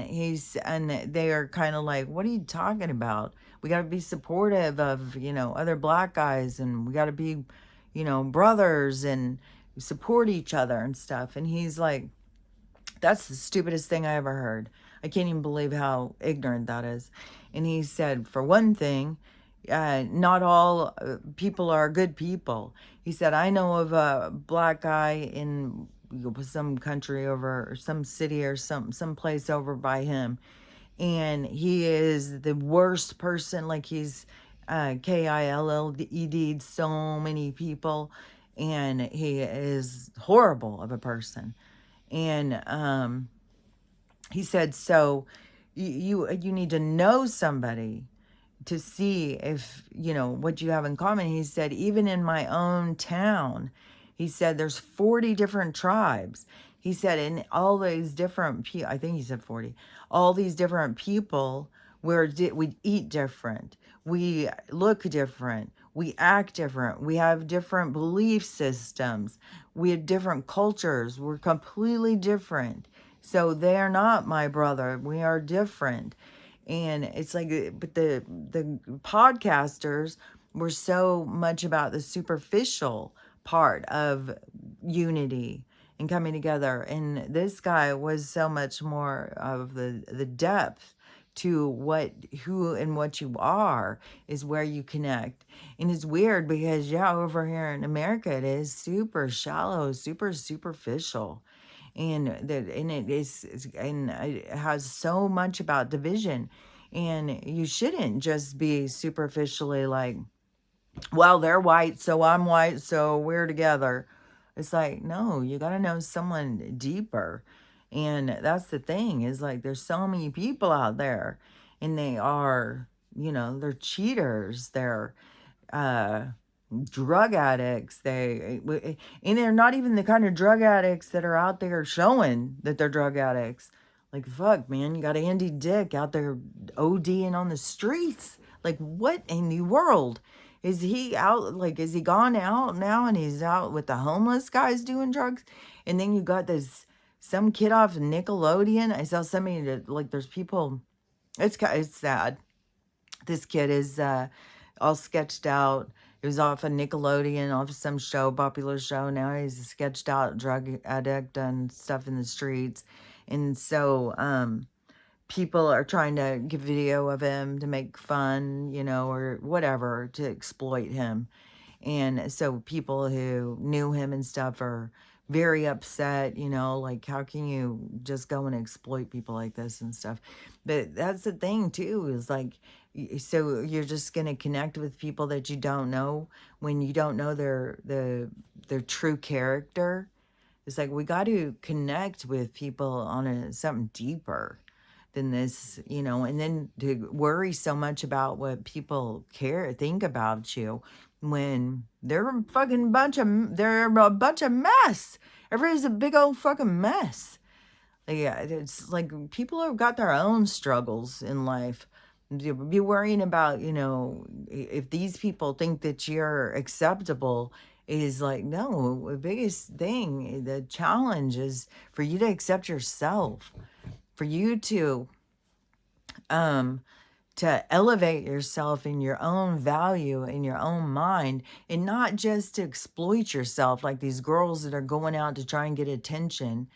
they are kind of like, what are you talking about? We got to be supportive of, other black guys, and we got to be, brothers and support each other and stuff. And he's like, that's the stupidest thing I ever heard. I can't even believe how ignorant that is. And he said, for one thing, not all people are good people. He said, I know of a black guy in some country over, or some city or some place over by him, and he is the worst person. Like, he's killed so many people, and he is horrible of a person. And he said, so you need to know somebody to see if, what you have in common. He said, even in my own town, he said, there's 40 different tribes. He said, in all these different people, I think he said 40, all these different people, we eat different, we look different, we act different, we have different belief systems, we have different cultures, we're completely different. So they are not my brother, we are different. And it's like, but the podcasters were so much about the superficial part of unity and coming together. And this guy was so much more of the depth to who and what you are is where you connect. And it's weird because, yeah, over here in America, it is super shallow, super superficial. And it has so much about division. And you shouldn't just be superficially like, well, they're white, so I'm white, so we're together. It's like, no, you got to know someone deeper. And that's the thing, is like, there's so many people out there, and they are, they're cheaters, they're drug addicts, and they're not even the kind of drug addicts that are out there showing that they're drug addicts. Like, fuck, man, you got Andy Dick out there ODing on the streets. Like, what in the world? Is he out, like, is he gone out now and he's out with the homeless guys doing drugs? And then you got some kid off Nickelodeon. I saw somebody that, like, there's people, it's sad. This kid is all sketched out. He was off of Nickelodeon, off of some show, popular show. Now he's a sketched out drug addict and stuff in the streets. And so people are trying to get video of him to make fun, or whatever, to exploit him. And so people who knew him and stuff are very upset, like, how can you just go and exploit people like this and stuff? But that's the thing too, is like, so you're just going to connect with people that you don't know when you don't know their true character. It's like, we got to connect with people on something deeper than this, and then to worry so much about what people think about you, when they're a bunch of mess. Everybody's a big old fucking mess. Yeah, it's like, people have got their own struggles in life. Be worrying about, if these people think that you're acceptable, is like, no, the biggest thing, the challenge is for you to accept yourself, for you um to elevate yourself in your own value in your own mind, and not just to exploit yourself like these girls that are going out to try and get attention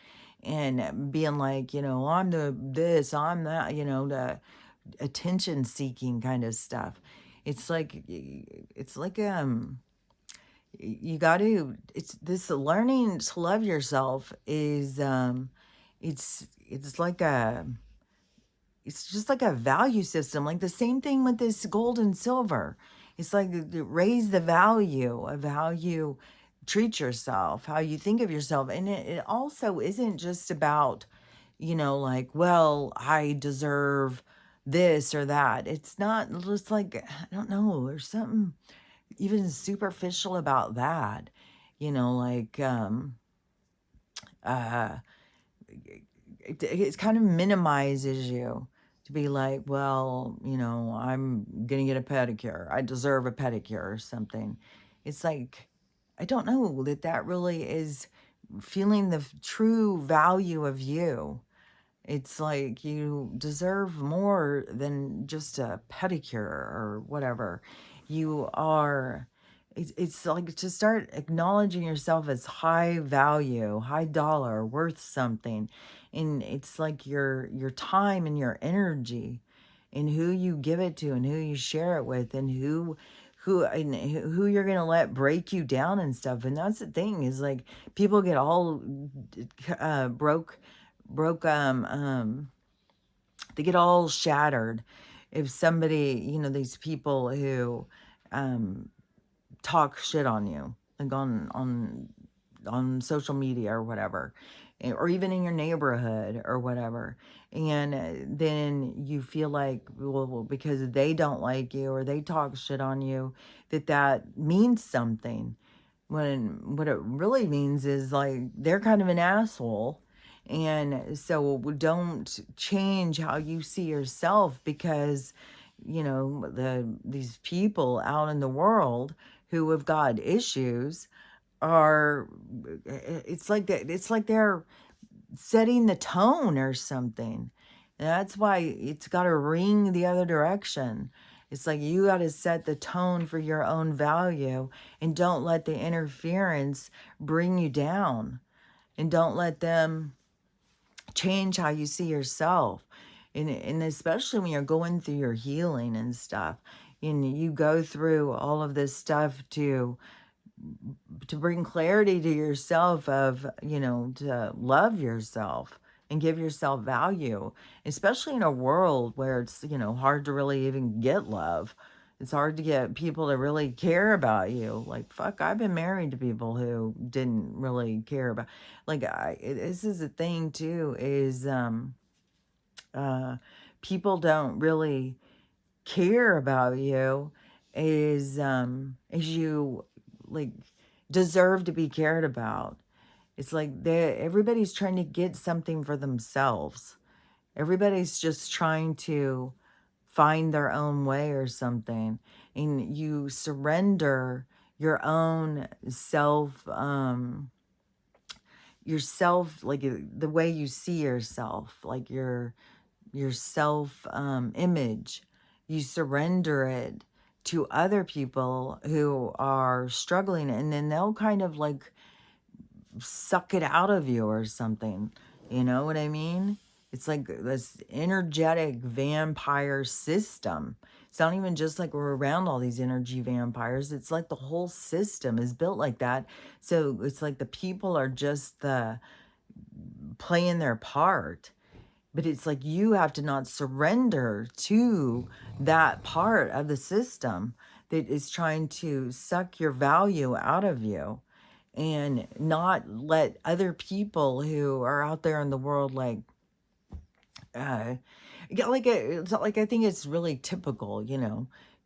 and being like, I'm the this, I'm that, the attention seeking kind of stuff. It's like you got to, it's this learning to love yourself is it's like a, it's just like a value system, like the same thing with this gold and silver. It's like raise the value of how you treat yourself, how you think of yourself. And it also isn't just about, like, well, I deserve this or that. It's not just like, I don't know, there's something even superficial about that, like, uh, it kind of minimizes you to be like, well, I'm gonna get a pedicure. I deserve a pedicure or something. It's like, I don't know that that really is feeling the true value of you. It's like you deserve more than just a pedicure or whatever. You are, it's like to start acknowledging yourself as high value, high dollar, worth something. And it's like your time and your energy and who you give it to and who you share it with and who you're gonna let break you down and stuff. And that's the thing, is like people get all broke they get all shattered if somebody, these people who um talk shit on you, like on social media or whatever, or even in your neighborhood or whatever. And then you feel like, well, because they don't like you or they talk shit on you, that means something, when what it really means is like they're kind of an asshole. And so don't change how you see yourself because these people out in the world who have got issues are, it's like that, it's like they're setting the tone or something. And that's why it's got to ring the other direction. It's like you got to set the tone for your own value and don't let the interference bring you down, and don't let them change how you see yourself. And especially when you're going through your healing and stuff, and you go through all of this stuff to bring clarity to yourself of, to love yourself and give yourself value, especially in a world where it's, hard to really even get love. It's hard to get people to really care about you. Like, fuck, I've been married to people who didn't really care about, like, this is the thing too, is, uh, people don't really care about you as you, like, deserve to be cared about. It's like everybody's trying to get something for themselves. Everybody's just trying to find their own way or something. And you surrender your own yourself, like the way you see yourself, like your self image, you surrender it to other people who are struggling, and then they'll kind of like suck it out of you or something. You know what I mean? It's like this energetic vampire system. It's not even just like we're around all these energy vampires. It's like the whole system is built like that. So it's like the people are just playing their part. But it's like you have to not surrender to that part of the system that is trying to suck your value out of you, and not let other people who are out there in the world, like, yeah, like, it's not like, I think it's really typical,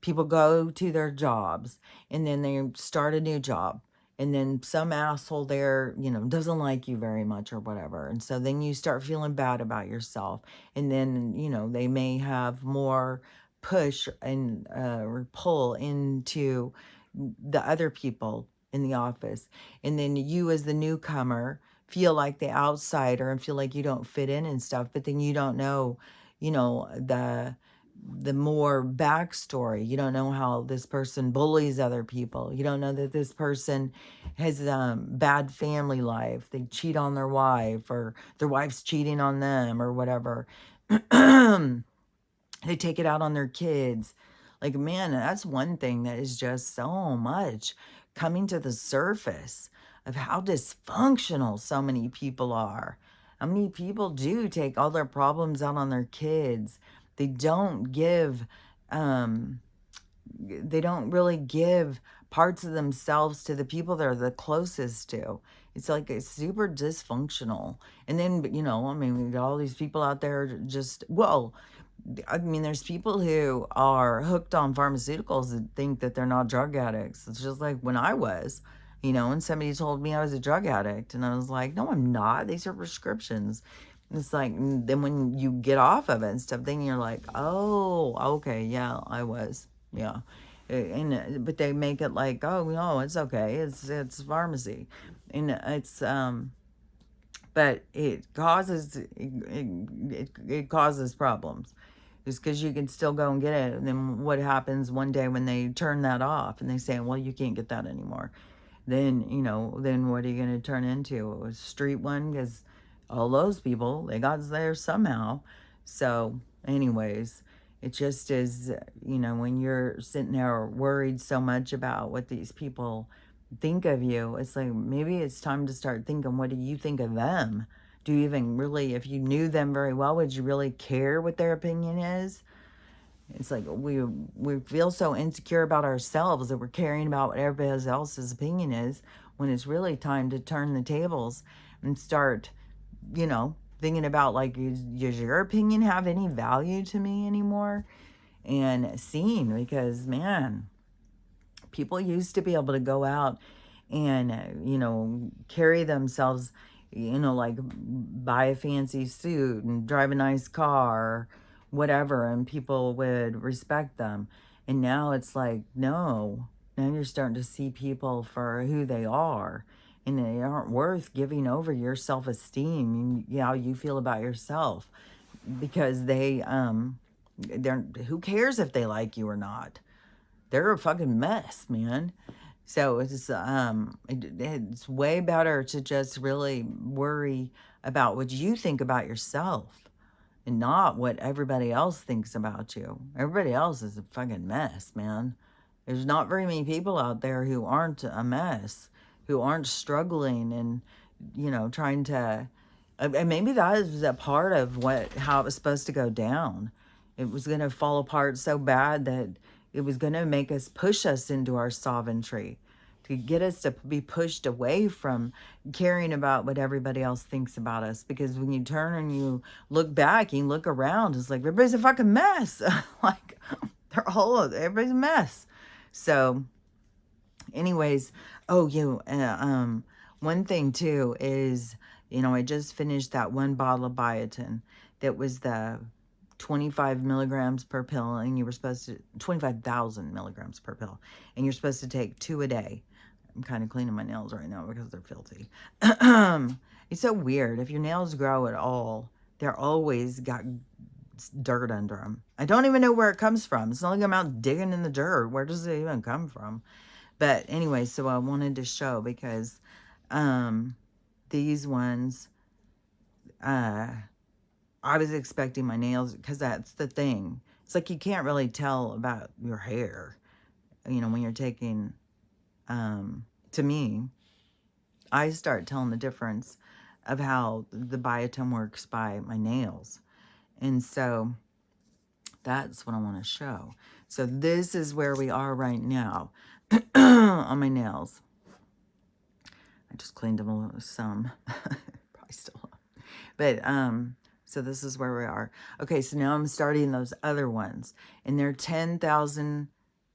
people go to their jobs and then they start a new job, and then some asshole there, doesn't like you very much or whatever. And so then you start feeling bad about yourself. And then, they may have more push and or pull into the other people in the office. And then you as the newcomer feel like the outsider and feel like you don't fit in and stuff, but then you don't know, the more backstory. You don't know how this person bullies other people. You don't know that this person has bad family life. They cheat on their wife, or their wife's cheating on them, or whatever. They take it out on their kids. Like, man, that's one thing that is just so much coming to the surface of how dysfunctional so many people are. How many people do take all their problems out on their kids. They don't give, they don't really give parts of themselves to the people they're the closest to. It's like it's super dysfunctional. And then, I mean, we got all these people out there just, well, I mean, there's people who are hooked on pharmaceuticals that think that they're not drug addicts. It's just like when I was, and somebody told me I was a drug addict, and I was like, no, I'm not. These are prescriptions. It's like, then when you get off of it and stuff, then you're like, oh, okay, yeah, I was, yeah. But they make it like, oh, no, it's okay. It's pharmacy. And but it causes problems. Just because you can still go and get it. And then what happens one day when they turn that off and they say, well, you can't get that anymore. Then, then what are you going to turn into? A street one? Because all those people, they got there somehow. So anyways, it just is, when you're sitting there worried so much about what these people think of you, it's like, maybe it's time to start thinking, what do you think of them? Do you even really, if you knew them very well, would you really care what their opinion is? It's like we feel so insecure about ourselves that we're caring about what everybody else's opinion is, when it's really time to turn the tables and start, thinking about, like, does your opinion have any value to me anymore? And seeing, because, man, people used to be able to go out and, carry themselves, like buy a fancy suit and drive a nice car, whatever, and people would respect them. And now it's like, no, now you're starting to see people for who they are, and they aren't worth giving over your self-esteem, how you feel about yourself, because they're, who cares if they like you or not? They're a fucking mess, man. So it's way better to just really worry about what you think about yourself and not what everybody else thinks about you. Everybody else is a fucking mess, man. There's not very many people out there who aren't a mess, who aren't struggling and, trying to, and maybe that is a part of how it was supposed to go down. It was going to fall apart so bad that it was going to push us into our sovereignty, to get us to be pushed away from caring about what everybody else thinks about us. Because when you turn and you look back, you look around, it's like everybody's a fucking mess. Like, everybody's a mess. So anyways, one thing too is, I just finished that one bottle of biotin that was the 25 milligrams per pill, and you were supposed to 25,000 milligrams per pill, and you're supposed to take 2 a day. I'm kind of cleaning my nails right now because they're filthy. It's so weird. If your nails grow at all, they're always got dirt under them. I don't even know where it comes from. It's not like I'm out digging in the dirt. Where does it even come from? But anyway, so I wanted to show, because these ones, I was expecting my nails, because that's the thing. It's like you can't really tell about your hair, when you're taking, to me, I start telling the difference of how the biotin works by my nails. And so that's what I want to show. So this is where we are right now on my nails. I just cleaned them a little, some, probably still up. But, so this is where we are. Okay, so now I'm starting those other ones, and they're 10,000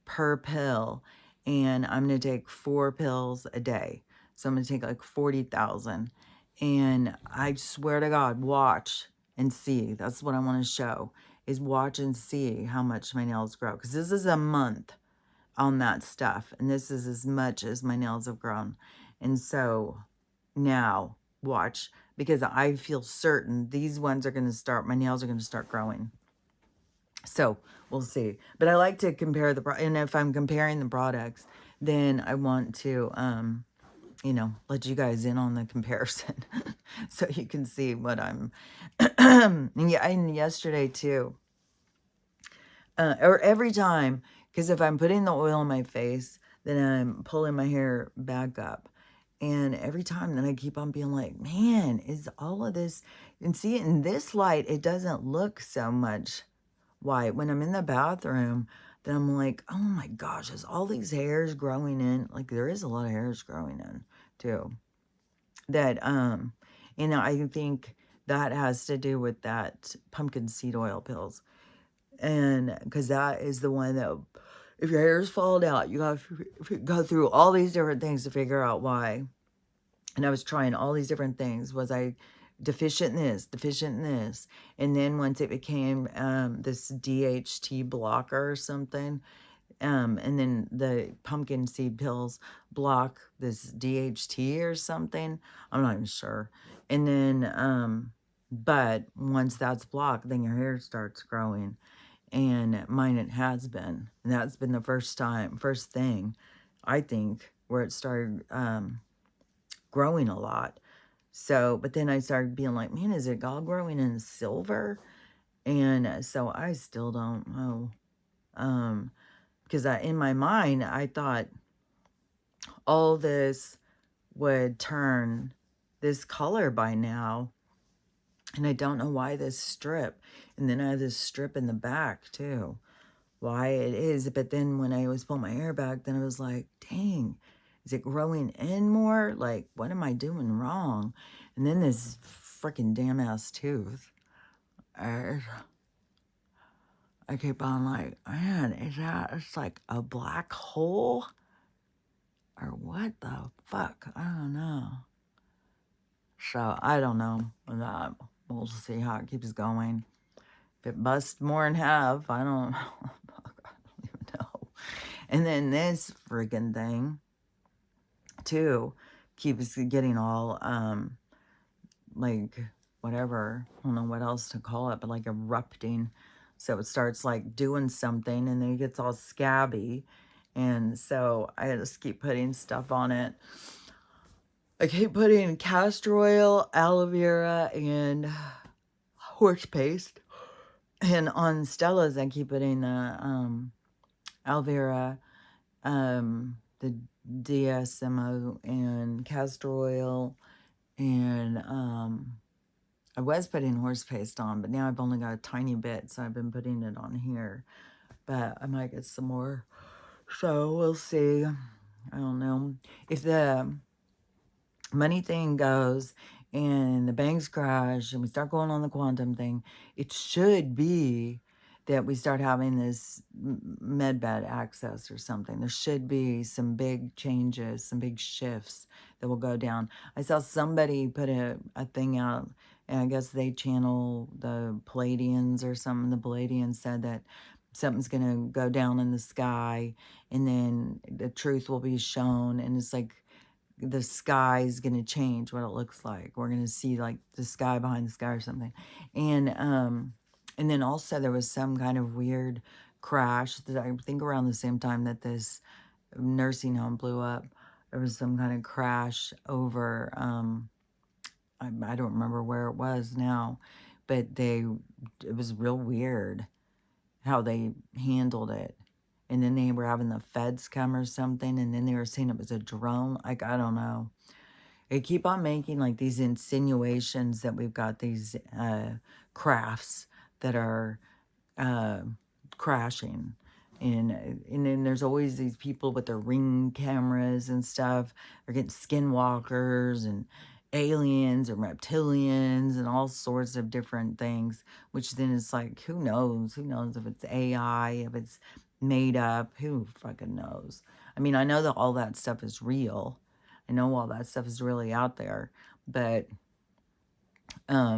per pill, and I'm going to take 4 pills a day. So I'm going to take like 40,000, and I swear to God, watch and see. That's what I want to show, is watch and see how much my nails grow, because this is a month. on that stuff. And this is as much as my nails have grown. And so now watch, because I feel certain these ones are going to start, my nails are going to start growing. So we'll see. But I like to compare and if I'm comparing the products, then I want to, you know, let you guys in on the comparison so you can see what I'm, yeah, and yesterday too, or every time, because if I'm putting the oil on my face, then I'm pulling my hair back up. And every time then I keep on being like, man, is all of this, and see, in this light, it doesn't look so much white. When I'm in the bathroom, then I'm like, oh my gosh, is all these hairs growing in? Like, there is a lot of hairs growing in too. That, you know, I think that has to do with that pumpkin seed oil pills. And because that is the one that, if your hair's falling out, you got to go through all these different things to figure out why. And I was trying all these different things. Was I deficient in this, deficient in this? And then once it became this DHT blocker or something, and then the pumpkin seed pills block this DHT or something. I'm not even sure. And then, but once that's blocked, then your hair starts growing. And mine, it has been. And that's been the first thing, I think, where it started growing a lot. So, but then I started being like, man, is it all growing in silver? And so I still don't know. Because in my mind, I thought all this would turn this color by now. And I don't know why this strip. And then I have this strip in the back too. Why it is. But then when I always pull my hair back, then I was like, dang, is it growing in more? Like, what am I doing wrong? And then this freaking damn ass tooth. I keep on like, man, is that, it's like a black hole? Or what the fuck? I don't know. So, I don't know. We'll see how it keeps going. If it busts more in half, I don't even know. And then this freaking thing, too, keeps getting all, like, whatever. I don't know what else to call it, but like erupting. So it starts like doing something and then it gets all scabby. And so I just keep putting stuff on it. I keep putting castor oil, aloe vera, and horse paste. And on Stella's, I keep putting the aloe vera, the DSMO, and castor oil, and I was putting horse paste on, but now I've only got a tiny bit, so I've been putting it on here. But I might get some more. So we'll see. I don't know. If the money thing goes and the banks crash and we start going on the quantum thing, it should be that we start having this medbed access or something. There should be some big changes, some big shifts that will go down. I saw somebody put a thing out, and I guess they channel the Palladians or something. The Palladians said that something's going to go down in the sky, and then the truth will be shown, and it's like the sky is going to change what it looks like. We're going to see like the sky behind the sky or something. And then also there was some kind of weird crash that I think around the same time that this nursing home blew up. There was some kind of crash over, I don't remember where it was now, but it was real weird how they handled it. And then they were having the feds come or something, and then they were saying it was a drone. Like, I don't know. They keep on making like these insinuations that we've got these crafts that are crashing. And then there's always these people with their Ring cameras and stuff. They're getting skinwalkers and aliens and reptilians and all sorts of different things, which then is like, who knows? Who knows if it's AI, if it's made up? Who fucking knows? I mean, I know that all that stuff is real. I know all that stuff is really out there, but I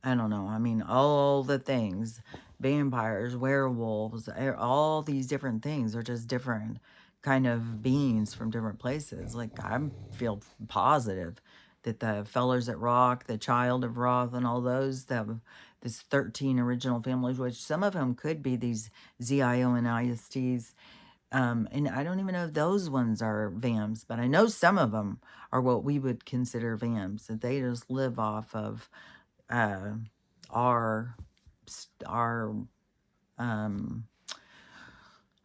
don't know. I mean, all the things vampires, werewolves, all these different things are just different kind of beings from different places. Like I feel positive that the Fellers at Rock, the Child of Roth, and all those, that this 13 original families, which some of them could be these ZIO and ISTs. And I don't even know if those ones are VAMs, but I know some of them are what we would consider VAMs, that they just live off of uh, our our um,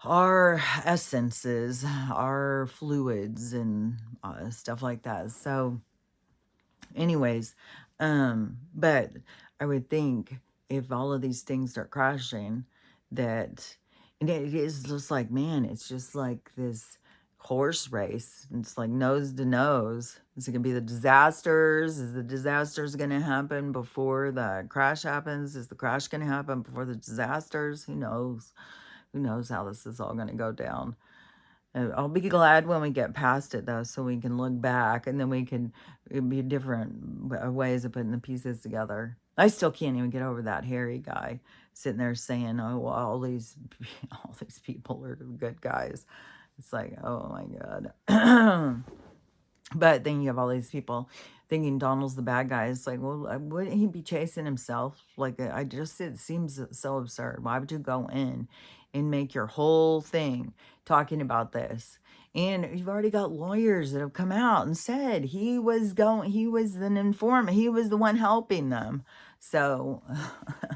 our essences, our fluids, and stuff like that. So, anyways, but I would think if all of these things start crashing, that, and it is just like, man, it's just like this horse race. It's like nose to nose. Is it gonna be the disasters? Is the disasters gonna happen before the crash happens? Is the crash gonna happen before the disasters? Who knows? Who knows how this is all gonna go down? I'll be glad when we get past it, though, so we can look back, and then we can, it'd be different ways of putting the pieces together. I still can't even get over that Harry guy sitting there saying, "Oh, well, all these people are good guys." It's like, oh my God. But then you have all these people thinking Donald's the bad guy. It's like, well, wouldn't he be chasing himself? Like, it seems so absurd. Why would you go in and make your whole thing talking about this? And you've already got lawyers that have come out and said he was an informant. He was the one helping them. So, I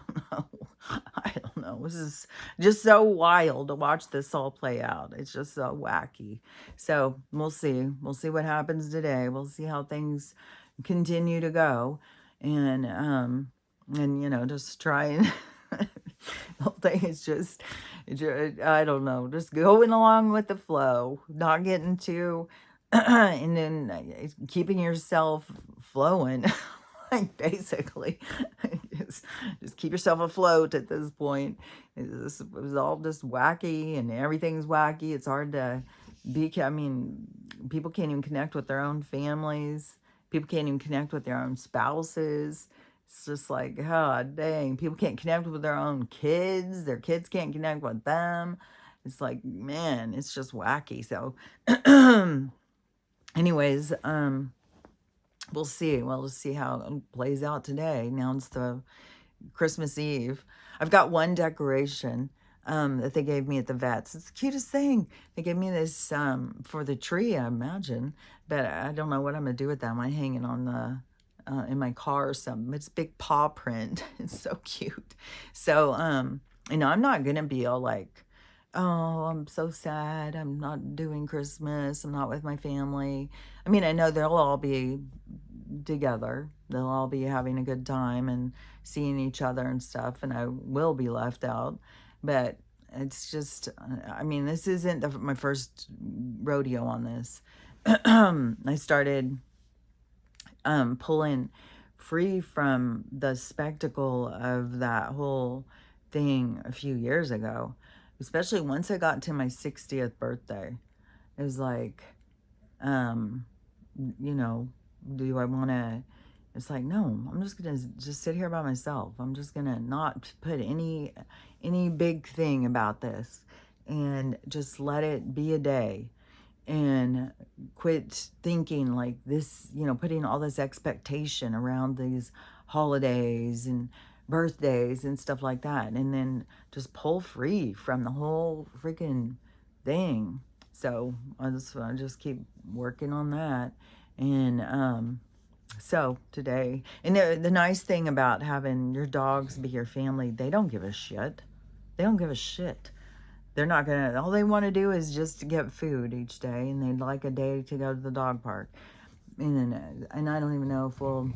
don't know. I don't know. This is just so wild to watch this all play out. It's just so wacky. So we'll see. We'll see what happens today. We'll see how things continue to go. And just try and the whole thing is just, I don't know, just going along with the flow, not getting too, and then keeping yourself flowing. Like basically, just keep yourself afloat at this point. It was all just wacky, and everything's wacky. It's hard to people can't even connect with their own families. People can't even connect with their own spouses. It's just like, God dang, people can't connect with their own kids. Their kids can't connect with them. It's like, man, it's just wacky. So, anyways, we'll see. We'll see how it plays out today. Now it's the Christmas Eve. I've got one decoration that they gave me at the vets. It's the cutest thing. They gave me this for the tree, I imagine. But I don't know what I'm going to do with that. I might hang it on the in my car or something. It's big paw print. It's so cute. So, I'm not going to be all like, oh, I'm so sad. I'm not doing Christmas. I'm not with my family. I mean, I know they'll all be together. They'll all be having a good time and seeing each other and stuff, and I will be left out. But it's just, this isn't my first rodeo on this. I started pulling free from the spectacle of that whole thing a few years ago, especially once I got to my 60th birthday. It was like, do I want to, it's like, no, I'm just going to just sit here by myself. I'm just going to not put any big thing about this, and just let it be a day, and quit thinking like this, putting all this expectation around these holidays and birthdays and stuff like that, and then just pull free from the whole freaking thing. So I just keep working on that. And so today, and the nice thing about having your dogs be your family, they don't give a shit. They don't give a shit. They're not gonna, all they want to do is just to get food each day, and they'd like a day to go to the dog park. And I don't even know if we'll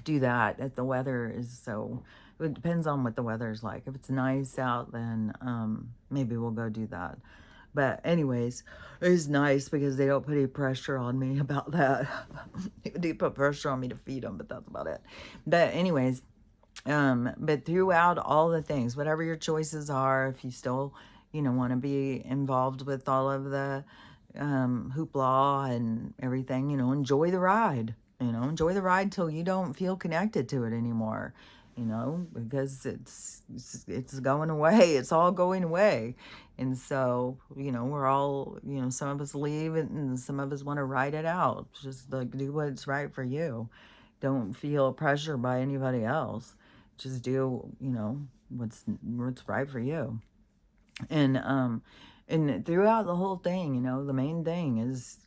do that if the weather is so, it depends on what the weather's like. If it's nice out, then maybe we'll go do that. But anyways, it's nice because they don't put any pressure on me about that. They do put pressure on me to feed them, but that's about it. But anyways, but throughout all the things, whatever your choices are, if you still, want to be involved with all of the hoopla and everything, enjoy the ride. Enjoy the ride till you don't feel connected to it anymore. because it's going away. It's all going away. And so, we're all, some of us leave it and some of us want to ride it out. Just like do what's right for you. Don't feel pressure by anybody else. Just do, what's right for you. And throughout the whole thing, the main thing is,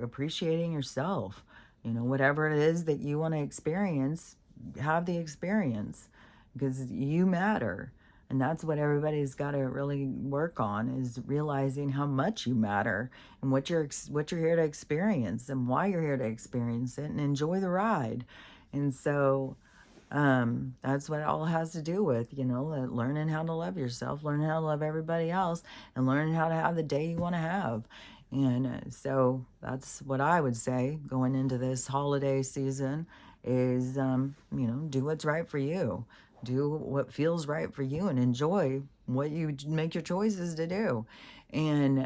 appreciating yourself. Whatever it is that you want to experience, have the experience, because you matter. And that's what everybody's got to really work on, is realizing how much you matter and what you're here to experience and why you're here to experience it, and enjoy the ride. And so that's what it all has to do with, learning how to love yourself, learning how to love everybody else, and learning how to have the day you want to have. And so that's what I would say going into this holiday season is, do what's right for you. Do what feels right for you and enjoy what you make your choices to do. And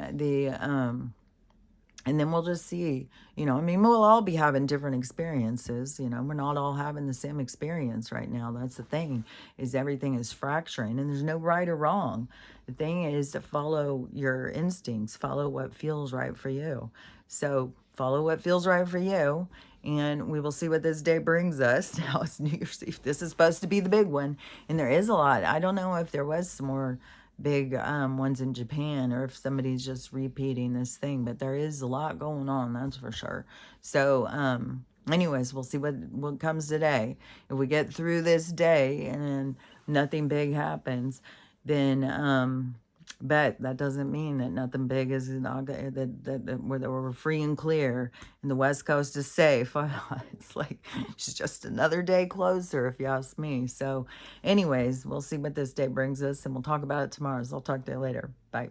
and then we'll just see, we'll all be having different experiences. We're not all having the same experience right now. That's the thing, is everything is fracturing and there's no right or wrong. The thing is to follow your instincts, follow what feels right for you. So follow what feels right for you, and we will see what this day brings us. Now it's New Year's Eve. This is supposed to be the big one, and there is a lot. I don't know if there was some more big ones in Japan, or if somebody's just repeating this thing, but there is a lot going on, that's for sure. So anyways, we'll see what comes today. If we get through this day and nothing big happens, then but that doesn't mean that nothing big is not that we're free and clear and the West Coast is safe. It's like it's just another day closer, if you ask me. So anyways, we'll see what this day brings us, and we'll talk about it tomorrow. So I'll talk to you later. Bye.